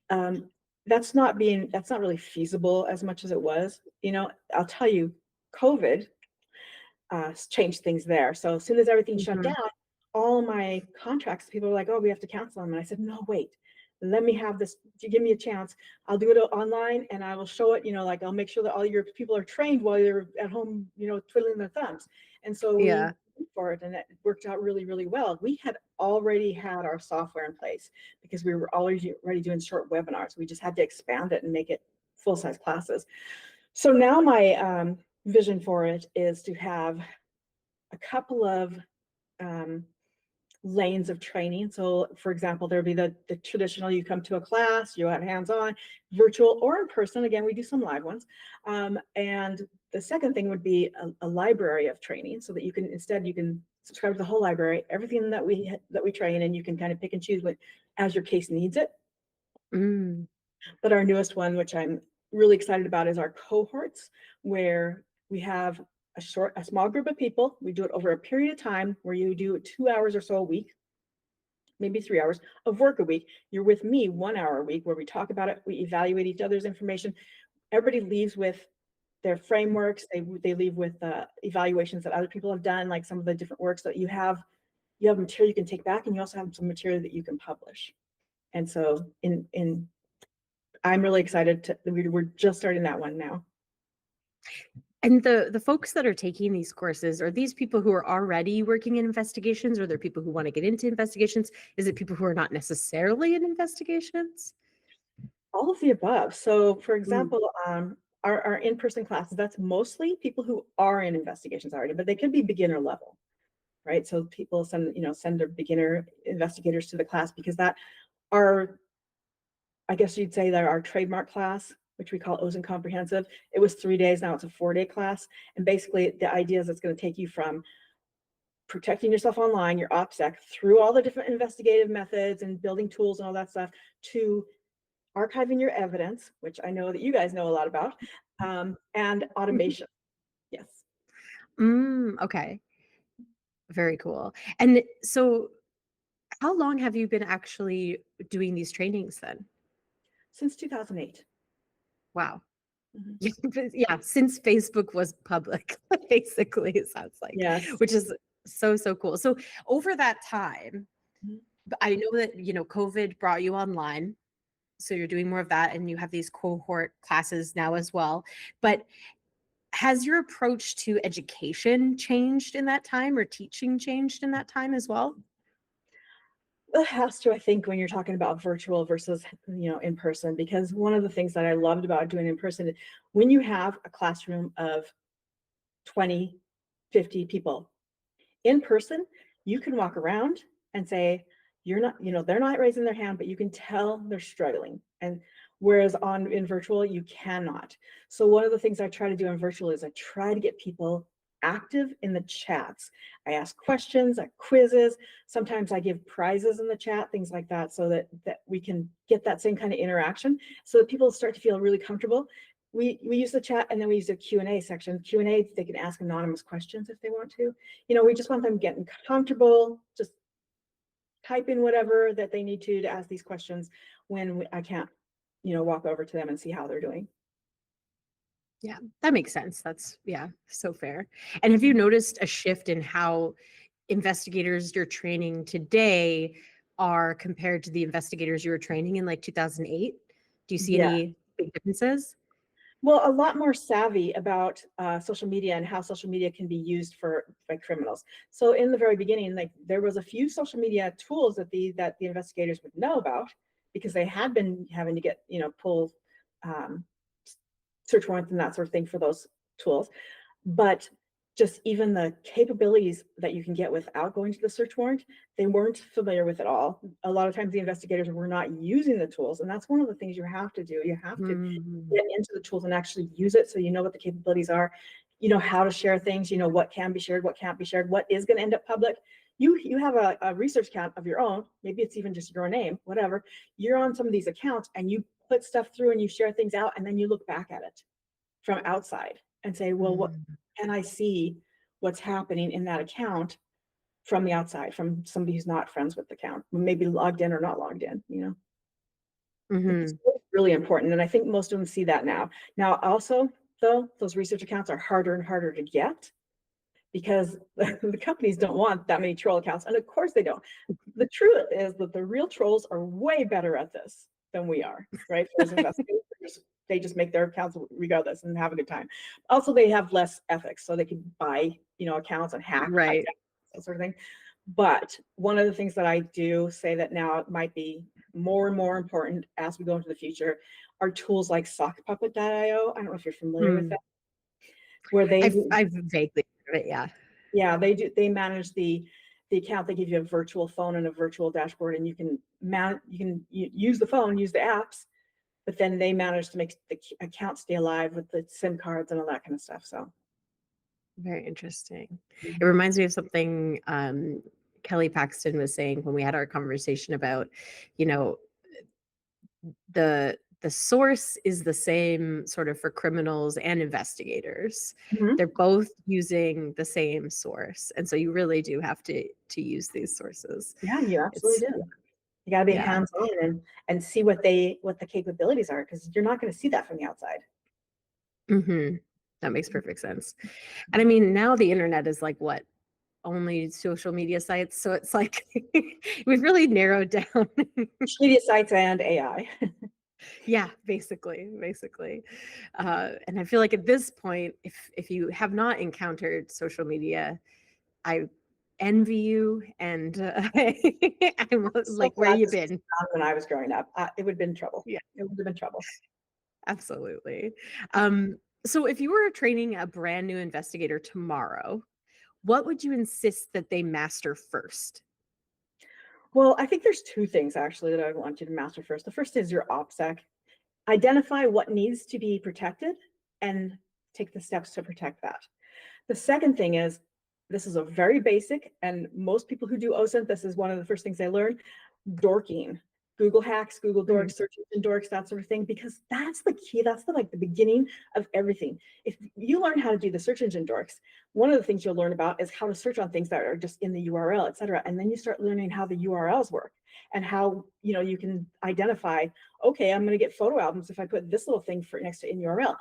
Um, that's not really feasible as much as it was. You know, I'll tell you, COVID changed things there. So as soon as everything shut Mhm. down, all my contracts, people were like, "Oh, we have to cancel them." And I said, "No, wait, let me have this. Give me a chance. I'll do it online, and I will show it. You know, like I'll make sure that all your people are trained while you're at home. You know, twiddling their thumbs." And so we Yeah. went for it, and it worked out really, really well. We had already had our software in place because we were already doing short webinars. We just had to expand it and make it full-size classes. So now my vision for it is to have a couple of um, lanes of training. So for example, there'd be the traditional, you come to a class, you have hands-on, virtual or in person. Again, we do some live ones. And the second thing would be a library of training so that you can subscribe to the whole library, everything that we train, and you can kind of pick and choose what as your case needs it. Mm. But our newest one, which I'm really excited about, is our cohorts, where we have a small group of people. We do it over a period of time where you do 2 hours or so a week. maybe 3 hours of work a week. You're with me 1 hour a week where we talk about it, we evaluate each other's information. Everybody leaves with their frameworks. They leave with evaluations that other people have done, like some of the different works that you have. You have material you can take back, and you also have some material that you can publish. And so I'm really excited we're just starting that one now. And the folks that are taking these courses, are these people who are already working in investigations, or they're people who want to get into investigations? Is it people who are not necessarily in investigations? All of the above. So for Mm. example, our in-person classes, that's mostly people who are in investigations already, but they could be beginner level, right? So people send their beginner investigators to the class, because I guess you'd say that our trademark class, which we call OSINT Comprehensive, it was 3 days, now it's a 4-day class. And basically the idea is it's going to take you from protecting yourself online, your OPSEC, through all the different investigative methods and building tools and all that stuff, to archiving your evidence, which I know that you guys know a lot about, and automation. Yes. Okay. Very cool. And so how long have you been actually doing these trainings then? Since 2008. Wow. Mhm. Yeah, since Facebook was public, basically, it sounds like, Yes. which is so cool. So over that time, Mhm. I know that, COVID brought you online, so you're doing more of that, and you have these cohort classes now as well. But has your approach to education changed in that time, or teaching changed in that time as well? It has to, I think, when you're talking about virtual versus, in person, because one of the things that I loved about doing in person, when you have a classroom of 20, 50 people in person, you can walk around and say, you're not, they're not raising their hand, but you can tell they're struggling. And whereas in virtual, you cannot. So one of the things I try to do in virtual is I try to get people active in the chats. I ask questions, quizzes. Sometimes I give prizes in the chat, things like that, so that we can get that same kind of interaction, so that people start to feel really comfortable. We use the chat, and then we use a Q&A section. Q&A, they can ask anonymous questions if they want to. We just want them getting comfortable, just type in whatever that they need to ask these questions when I can't, walk over to them and see how they're doing. Yeah, that makes sense. That's, yeah, so fair. And have you noticed a shift in how investigators you're training today are compared to the investigators you were training in like 2008? Do you see Yeah. any big differences? Well, a lot more savvy about social media and how social media can be used by criminals. So in the very beginning, like, there was a few social media tools that the investigators would know about, because they had been having to get, pull search warrants and that sort of thing for those tools. But just even the capabilities that you can get without going to the search warrant, they weren't familiar with at all. A lot of times the investigators were not using the tools, and that's one of the things you have to do. You have to get into the tools and actually use it, so you know what the capabilities are, how to share things, what can be shared, what can't be shared, what is going to end up public. You have a research account of your own, maybe it's even just your name, whatever. You're on some of these accounts and you put stuff through and you share things out, and then you look back at it from outside and say, well, what can I see what's happening in that account from the outside, from somebody who's not friends with the account, maybe logged in or not logged in, It's really important. And I think most of them see that now. Now, also, though, those research accounts are harder and harder to get, because the companies don't want that many troll accounts. And of course they don't. The truth is that the real trolls are way better at this than we are, right? Those investigators, they just make their accounts regardless and have a good time. Also, they have less ethics, so they can buy, accounts and hack, Right. that sort of thing. But one of the things that I do say that now might be more and more important as we go into the future are tools like sockpuppet.io. I don't know if you're familiar with that, where I've vaguely heard of it, yeah. Yeah, they manage the account. They give you a virtual phone and a virtual dashboard, and you can use the phone, use the apps, but then they manage to make the account stay alive with the SIM cards and all that kind of stuff. So Very interesting. It reminds me of something Kelly Paxton was saying when we had our conversation about, the the source is the same sort of for criminals and investigators. Mhm. They're both using the same source. And so you really do have to use these sources. Yeah, you It's, absolutely do. You got to be yeah. hands-on and see what the capabilities are, because you're not going to see that from the outside. That makes perfect sense. And I mean, now the internet is like what? Only social media sites. So it's like we've really narrowed down. Media sites and AI. Yeah, basically. And I feel like at this point, if you have not encountered social media, I envy you, and I'm So like, where glad you this was been? around when I was growing up. It would have been trouble. Yeah, It would have been trouble. absolutely. So if you were training a brand new investigator tomorrow, what would you insist that they master first? Well, I think there's two things actually that I want you to master first. The first is your OPSEC. Identify what needs to be protected and take the steps to protect that. The second thing is, this is a very basic, and most people who do OSINT, this is one of the first things they learn, dorking. Google hacks, Google dorks, search engine dorks, that sort of thing, because that's the key. That's the beginning of everything. If you learn how to do the search engine dorks, one of the things you'll learn about is how to search on things that are just in the URL, et cetera. And then you start learning how the URLs work and how, you can identify, okay, I'm going to get photo albums if I put this little thing next to in URL.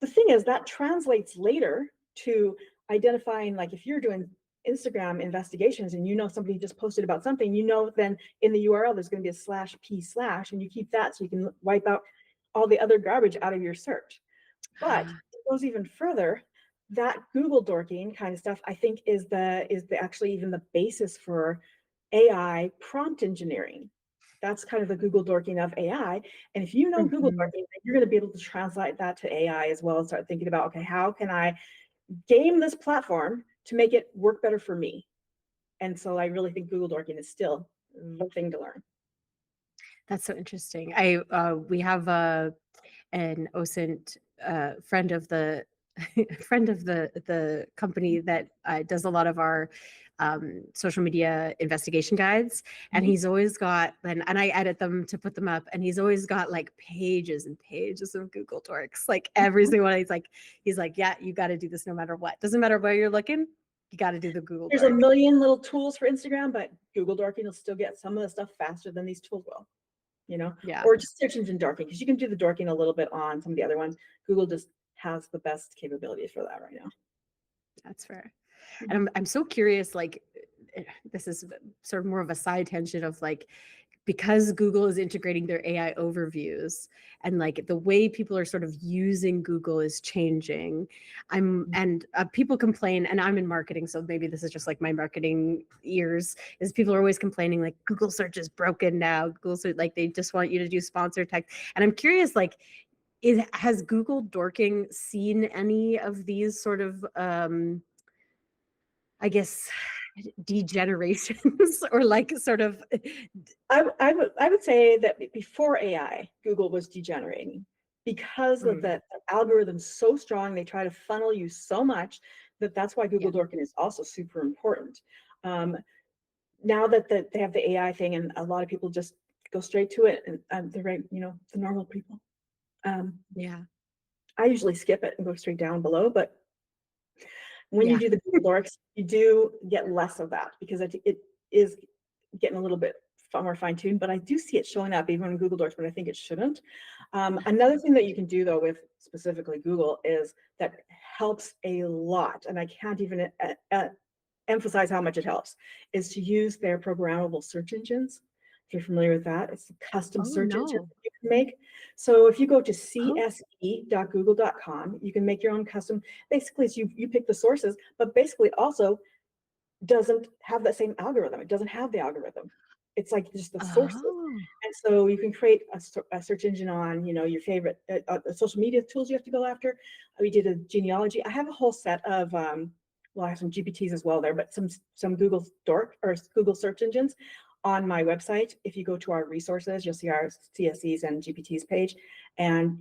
The thing is that translates later to identifying, like if you're doing Instagram investigations and somebody just posted about something, then in the URL there's going to be a /p/, and you keep that so you can wipe out all the other garbage out of your search. But it goes even further. That Google dorking kind of stuff, I think, is actually even the basis for AI prompt engineering. That's kind of the Google dorking of AI. And if you know Google dorking, you're going to be able to translate that to AI as well and start thinking about, okay, how can I game this platform to make it work better for me? And so I really think Google dorking is still the thing to learn. That's so interesting. We have an OSINT friend of the friend of the company that does a lot of our social media investigation guides, and he's always got, and I edit them to put them up, and he's always got like pages and pages of Google dorks, like every single one. He's like, yeah, you got to do this no matter what. Doesn't matter where you're looking, you got to do the Google There's dork. a million little tools for Instagram, but Google dorking will still get some of the stuff faster than these tools will. Yeah. Or just search engine dorking, because you can do the dorking a little bit on some of the other ones. Google just has the best capabilities for that right now. That's fair. And I'm so curious, like, this is sort of more of a side tangent of like, because Google is integrating their AI overviews and like the way people are sort of using Google is changing. And people complain, and I'm in marketing, so maybe this is just like my marketing ears, is people are always complaining like Google search is broken now. Google search, like they just want you to do sponsored text. And I'm curious, like, has Google dorking seen any of these sort of I guess degenerations or like sort of I would say that before AI, Google was degenerating because of the algorithm's so strong. They try to funnel you so much that's why Google dorking is also super important. Now that they have the AI thing, and a lot of people just go straight to it, and they're right, the normal people. I usually skip it and go straight down below, but when you do the Google dorks, you do get less of that because it is getting a little bit more fine-tuned, but I do see it showing up even in Google dorks, but I think it shouldn't. Another thing that you can do though with specifically Google is that helps a lot, and I can't even emphasize how much it helps, is to use their programmable search engines. If you're familiar with that, it's a custom search engine that you can make. So if you go to cse.google.com, you can make your own custom. Basically, it's you pick the sources, but basically also doesn't have that same algorithm. It doesn't have the algorithm. It's like just the sources. And so you can create a search engine on, your favorite social media tools you have to go after. We did a genealogy. I have a whole set of, well, I have some GPTs as well there, but some Google dork or Google search engines on my website. If you go to our resources, you'll see our CSEs and GPTs page. And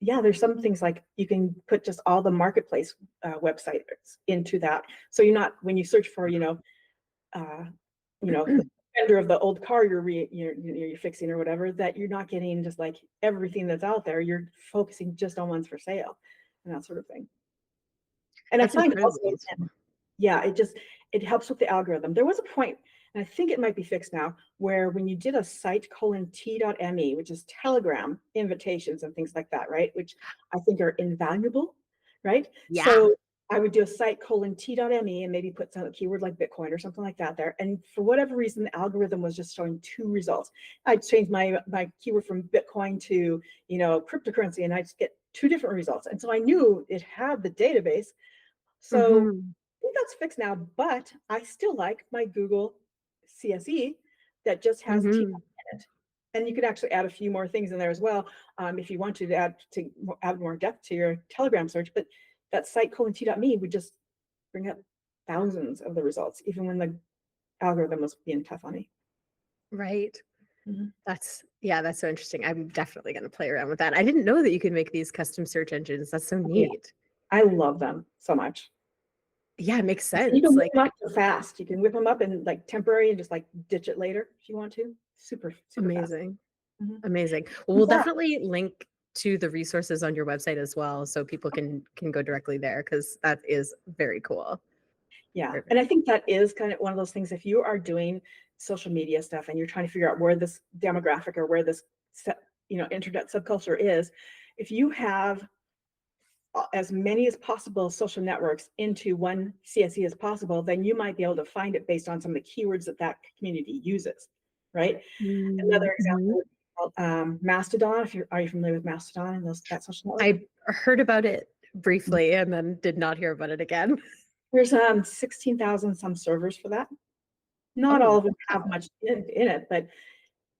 yeah, there's some things like you can put just all the marketplace websites into that. So you're not, when you search for, vendor of the old car you're fixing or whatever, that you're not getting just like everything that's out there. You're focusing just on ones for sale and that sort of thing. And I That's find incredibly also, useful. yeah, it helps with the algorithm. There was a point, and I think it might be fixed now, where when you did a site:/t.me, which is Telegram invitations and things like that, right? Which I think are invaluable, right? Yeah. So I would do a site:/t.me and maybe put some keyword like Bitcoin or something like that there. And for whatever reason, the algorithm was just showing 2 results. I'd change my keyword from Bitcoin to, cryptocurrency, and I'd get 2 different results. And so I knew it had the database. So I think that's fixed now, but I still like my Google CSE that just has T in it. And you can actually add a few more things in there as well, if you want to add more depth to your Telegram search. But that site:/t.me would just bring up thousands of the results, even when the algorithm was being tough on me. Right. Mm-hmm. That's so interesting. I'm definitely going to play around with that. I didn't know that you could make these custom search engines. That's so neat. Yeah. I love them so much. Yeah, it makes sense. You can whip them up so fast. You can whip them up in like temporary and just like ditch it later if you want to. Super amazing. Fast. Amazing. Well, we'll definitely link to the resources on your website as well, so people can go directly there, because that is very cool. Yeah. Perfect. And I think that is kind of one of those things, if you are doing social media stuff and you're trying to figure out where this demographic or where this internet subculture is, if you have as many as possible social networks into one CSE as possible, then you might be able to find it based on some of the keywords that community uses, right? Another example would be Mastodon. Are you familiar with Mastodon and that social network? I heard about it briefly and then did not hear about it again. There's 16,000 some servers for that. Not all of them have much in it, but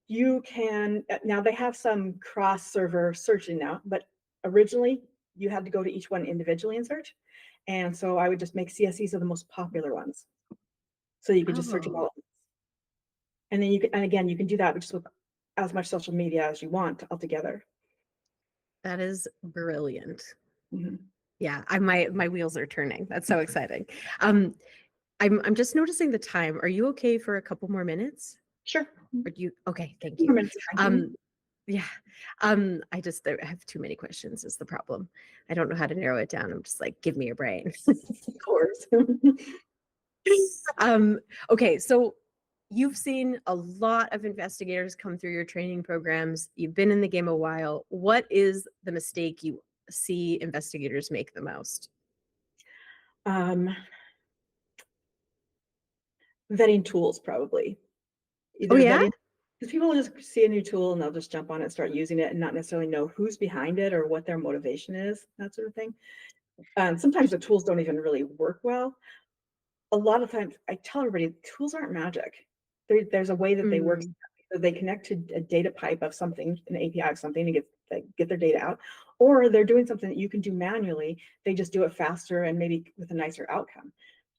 you can, now they have some cross-server searching now, but originally you had to go to each one individually and search. And so I would just make CSEs of the most popular ones. So you could just search them all. And then again, you can do that just with as much social media as you want altogether. That is brilliant. Mm-hmm. Yeah, my wheels are turning. That's so exciting. I'm just noticing the time. Are you okay for a couple more minutes? Sure. Are you okay? Thank you. Yeah. I have too many questions is the problem. I don't know how to narrow it down. I'm just like, give me your brain. Of course. Okay, so you've seen a lot of investigators come through your training programs. You've been in the game a while. What is the mistake you see investigators make the most? Vetting tools, probably. Oh, yeah? Because people will just see a new tool and they'll just jump on it and start using it and not necessarily know who's behind it or what their motivation is, that sort of thing. Sometimes the tools don't even really work well. A lot of times I tell everybody, tools aren't magic. There's a way that they work. So they connect to a data pipe of something, an API of something, to get their data out, or they're doing something that you can do manually. They just do it faster and maybe with a nicer outcome.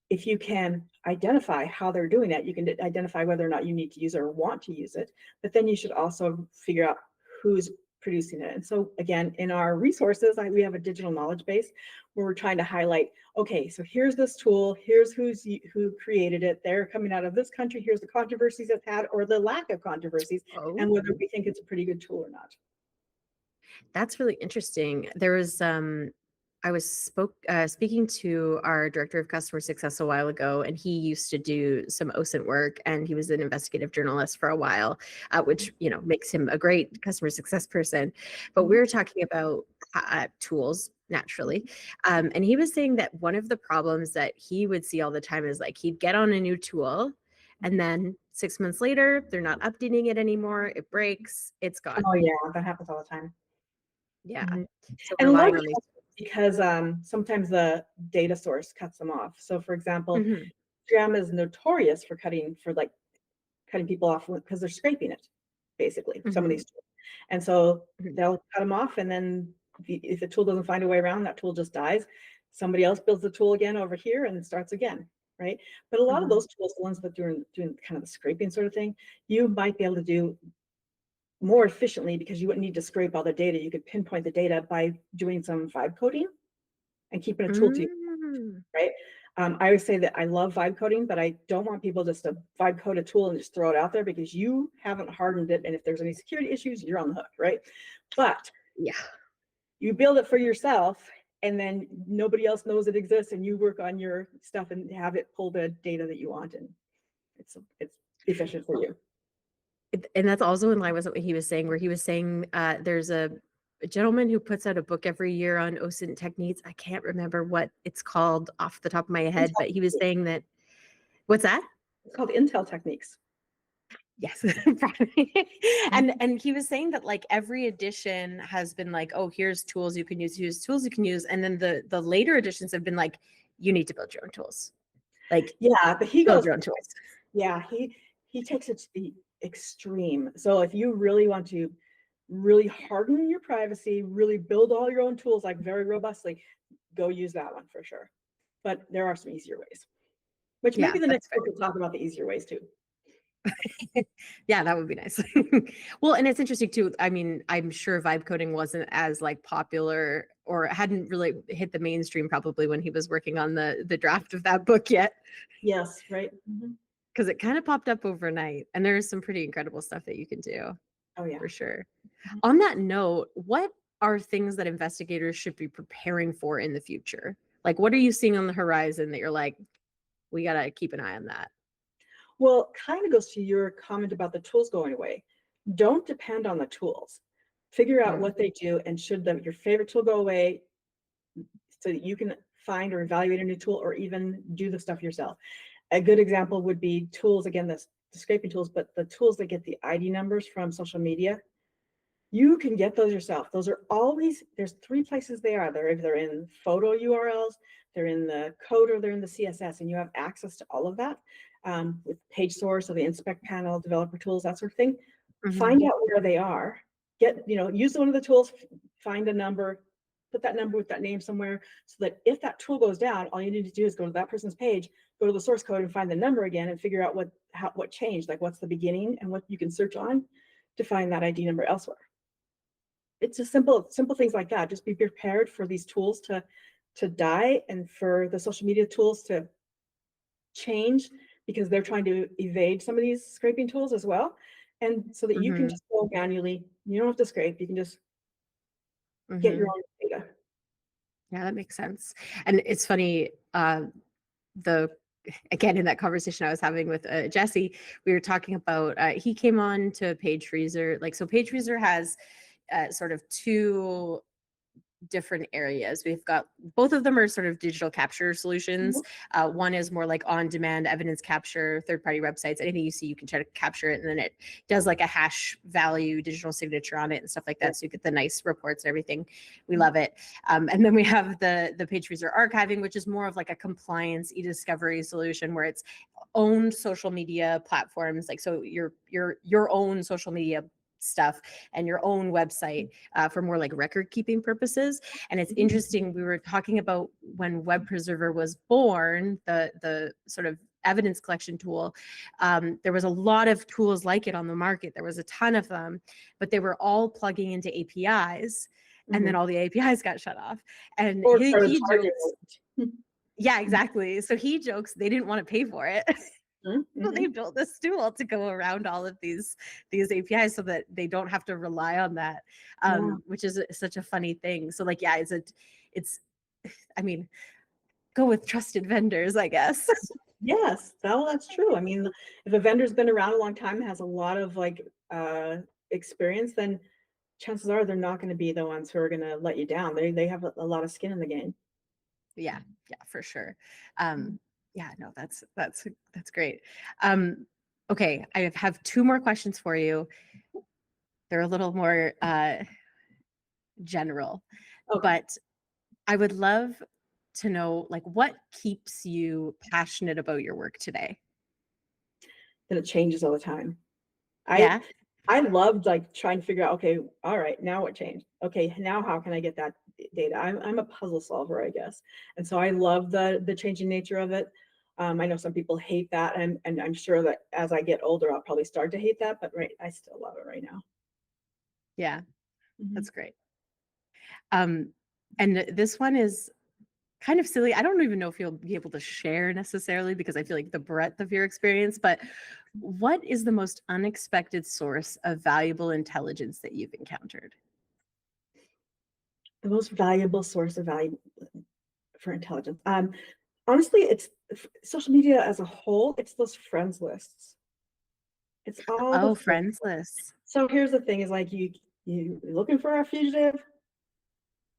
If you can identify how they're doing it, you can identify whether or not you need to use it or want to use it, but then you should also figure out who's producing it. And so again, in our resources, we have a digital knowledge base where we're trying to highlight, okay, so here's this tool, here's who created it, they're coming out of this country, here's the controversies it's had or the lack of controversies, and whether we think it's a pretty good tool or not. That's really interesting. There was I was speaking to our director of customer success a while ago, and he used to do some OSINT work, and he was an investigative journalist for a while, which makes him a great customer success person. But we were talking about tools naturally, and he was saying that one of the problems that he would see all the time is like he'd get on a new tool, and then 6 months later they're not updating it anymore. It breaks. It's gone. Oh yeah, that happens all the time. Yeah. So and a lot of it because sometimes the data source cuts them off. So for example, Instagram is notorious for cutting people off because they're scraping it, basically, some of these tools. And so they'll cut them off, and then if the tool doesn't find a way around, that tool just dies. Somebody else builds the tool again over here and starts again, right? But a lot of those tools, the ones that doing kind of the scraping sort of thing, you might be able to do more efficiently because you wouldn't need to scrape all the data. You could pinpoint the data by doing some vibe coding and keeping a tool to you, right? I always say that I love vibe coding, but I don't want people just to vibe code a tool and just throw it out there, because you haven't hardened it. And if there's any security issues, you're on the hook, right? But Yeah. you build it for yourself, and then nobody else knows it exists, and you work on your stuff and have it pull the data that you want, and it's efficient for you. And that's also in line with what he was saying, where he was saying there's a gentleman who puts out a book every year on OSINT techniques. I can't remember what it's called off the top of my head, but he was saying that, what's that? It's called Intel Techniques. Yes. And he was saying that like every edition has been like, oh, here's tools you can use, here's tools you can use. And then the later editions have been like, you need to build your own tools. Like, yeah, but he build goes your own tools. Yeah, he takes it to the extreme. So if you really want to really harden your privacy, really build all your own tools like very robustly, go use that one for sure. But there are some easier ways, which Yeah, maybe the that's next book will talk about the easier ways too. Yeah, that would be nice. Well, and it's interesting too. I mean, I'm sure vibe coding wasn't as like popular, or hadn't really hit the mainstream probably when he was working on the draft of that book yet, Yes, right. because it kind of popped up overnight. And there's some pretty incredible stuff that you can do Oh yeah. for sure. Mhm. On that note, what are things that investigators should be preparing for in the future? Like, what are you seeing on the horizon that you're like, we got to keep an eye on that? Well, kind of goes to your comment about the tools going away. Don't depend on the tools. Figure out what they do, and should your favorite tool go away, so that you can find or evaluate a new tool, or even do the stuff yourself. A good example would be tools, again, the scraping tools, but the tools that get the ID numbers from social media. You can get those yourself. Those are always, there's 3 places they are. They're either in photo URLs, they're in the code, or they're in the CSS, and you have access to all of that with page source or the inspect panel, developer tools, that sort of thing. Find out where they are. Use one of the tools, find a number, put that number with that name somewhere, so that if that tool goes down, all you need to do is go to that person's page, go to the source code and find the number again, and figure out what changed, like what's the beginning, and what you can search on to find that ID number elsewhere. It's just simple things like that. Just be prepared for these tools to die, and for the social media tools to change, because they're trying to evade some of these scraping tools as well. And so that you can just go manually, you don't have to scrape, you can just get your own data. Yeah, that makes sense. And it's funny, again, in that conversation I was having with Jesse, we were talking about, he came on to PageFreezer. Like, so PageFreezer has sort of 2 different areas. We've got, both of them are sort of digital capture solutions. One is more like on-demand evidence capture, third-party websites, anything you see, you can try to capture it, and then it does like a hash value digital signature on it and stuff like that. So you get the nice reports and everything. We love it. And then we have the PageFreezer archiving, which is more of like a compliance e-discovery solution, where it's owned social media platforms, like, so your own social media stuff and your own website for more like record keeping purposes. And it's interesting, we were talking about when Web Preserver was born, the sort of evidence collection tool, there was a lot of tools like it on the market. There was a ton of them, but they were all plugging into APIs, and then all the APIs got shut off. And he jokes, yeah, exactly. So he jokes they didn't want to pay for it. So they built this tool to go around all of these APIs, so that they don't have to rely on that, which is such a funny thing. So like, yeah, it's I mean, go with trusted vendors, I guess. Yes, that's true. I mean, if a vendor's been around a long time, has a lot of like experience, then chances are they're not going to be the ones who are going to let you down. They have a lot of skin in the game. Yeah, for sure. Yeah, no, that's great. Okay, I have 2 more questions for you. They're a little more general, but I would love to know, like, what keeps you passionate about your work today? And it changes all the time. Yeah. I loved like trying to figure out, okay, all right, now what changed? Okay, now how can I get that data? I'm a puzzle solver, I guess. And so I love the changing nature of it. I know some people hate that, and I'm sure that as I get older, I'll probably start to hate that, but I still love it right now. Yeah, that's great. And this one is kind of silly. I don't even know if you'll be able to share necessarily because I feel like the breadth of your experience, but what is the most unexpected source of valuable intelligence that you've encountered? The most valuable source of value for intelligence. Honestly, it's social media as a whole. It's those friends lists. It's all Oh, the friends. friends lists. So here's the thing: is like you looking for a fugitive,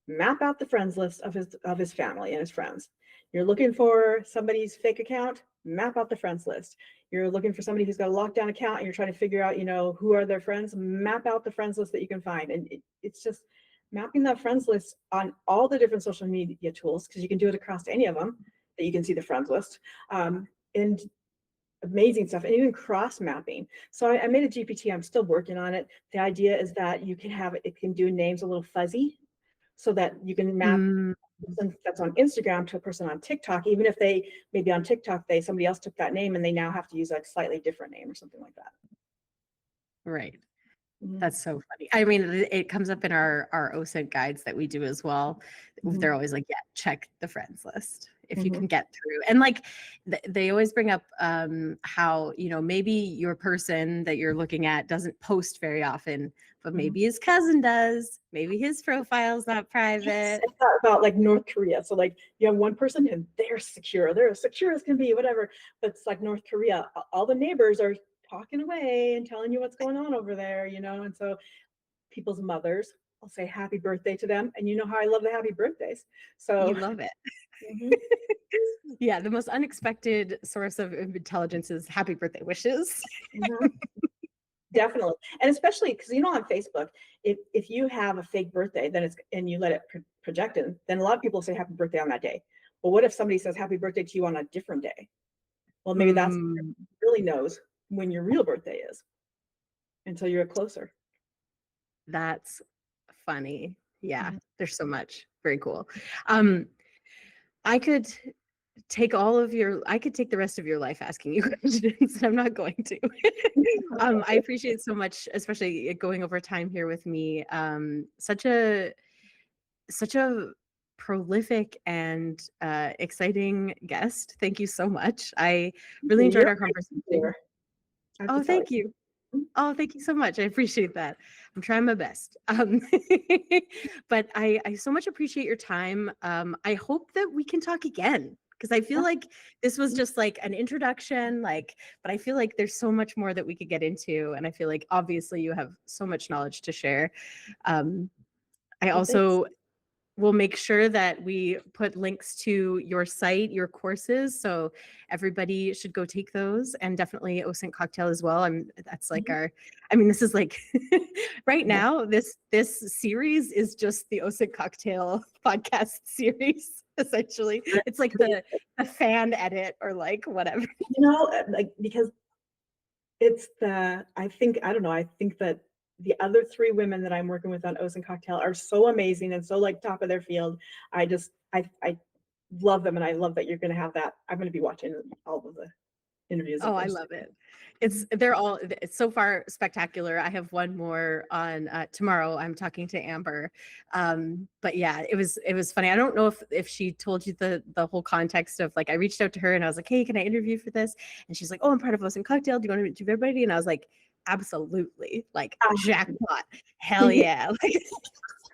map out the friends list of his family and his friends. You're looking for somebody's fake account, map out the friends list. You're looking for somebody who's got a lockdown account and you're trying to figure out, who are their friends, map out the friends list that you can find. And it's just mapping that friends list on all the different social media tools, because you can do it across any of them, that you can see the friends list. And amazing stuff, and even cross mapping. So I made a GPT. I'm still working on it. The idea is that you can have it can do names a little fuzzy, so that you can map a person that's on Instagram to a person on TikTok, even if they maybe on TikTok somebody else took that name and they now have to use a slightly different name or something like that. Right. Mhm. That's so funny. I mean, it comes up in our OSINT guides that we do as well. They're always like, yeah, check the friends list if you can get through. And like, they always bring up how, maybe your person that you're looking at doesn't post very often, but maybe his cousin does. Maybe his profile's not private. Yes, I thought about like North Korea. So like you have one person and they're secure. They're as secure as can be, whatever. But it's like North Korea. All the neighbors are talking away and telling you what's going on over there, and so people's mothers, I'll say happy birthday to them. And you know how I love the happy birthdays. So You love it. Yeah, the most unexpected source of intelligence is happy birthday wishes. Definitely. And especially because on Facebook, if you have a fake birthday, then and you let it project it, then a lot of people say happy birthday on that day. Well, what if somebody says happy birthday to you on a different day? Well, maybe that's really knows when your real birthday is until you're closer. That's funny. Yeah, there's so much. Very cool. I could take the rest of your life asking you questions, and I'm not going to. I appreciate so much, especially going over time here with me. Such a prolific and exciting guest. Thank you so much. I really enjoyed our conversation. Oh, thank you. Oh, thank you so much. I appreciate that. I'm trying my best. But I so much appreciate your time. I hope that we can talk again, because I feel like this was just like an introduction, but I feel like there's so much more that we could get into. And I feel like obviously you have so much knowledge to share. I also will make sure that we put links to your site, your courses, so everybody should go take those, and definitely OSINT Cocktail as well. That's like this is like right now, this series is just the OSINT Cocktail podcast series, essentially. It's like the fan edit or like whatever. Because it's I think that the other 3 women that I'm working with on OSINT Cocktail are so amazing and so like top of their field. I love them, and I love that you're going to have that. I'm going to be watching all of the interviews. Oh, I love it. It's so far spectacular. I have one more on tomorrow. I'm talking to Amber. But yeah, it was funny. I don't know if she told you the whole context of like, I reached out to her and I was like, hey, can I interview for this? And she's like, oh, I'm part of OSINT Cocktail. Do you want to interview everybody? And I was like, absolutely, like jackpot. Hell yeah. Like,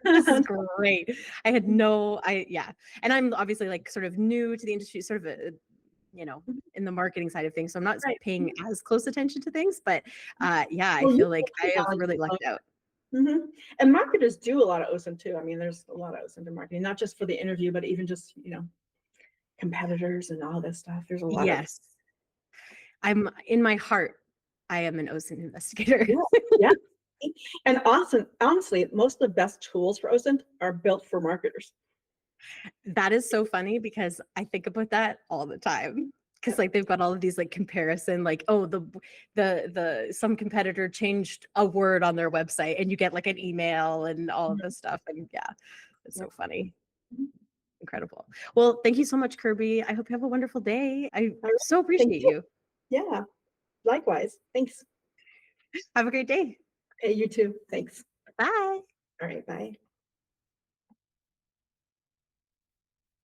this is great. And I'm obviously like sort of new to the industry, sort of in the marketing side of things. So I'm not paying as close attention to things, but I feel like I have really lucked out. And marketers do a lot of OSINT too. I mean, there's a lot of OSINT in marketing, not just for the interview, but even just, competitors and all this stuff. There's a lot of. I'm in my heart, I am an OSINT investigator. Yeah. And honestly, most of the best tools for OSINT are built for marketers. That is so funny, because I think about that all the time. Because like they've got all of these like comparison, like, oh, the some competitor changed a word on their website, and you get like an email and all of this stuff. And it's so funny. Incredible. Well, thank you so much, Kirby. I hope you have a wonderful day. I so appreciate you. Yeah, likewise. Thanks. Have a great day. Hey, you too. Thanks. Bye. All right, bye.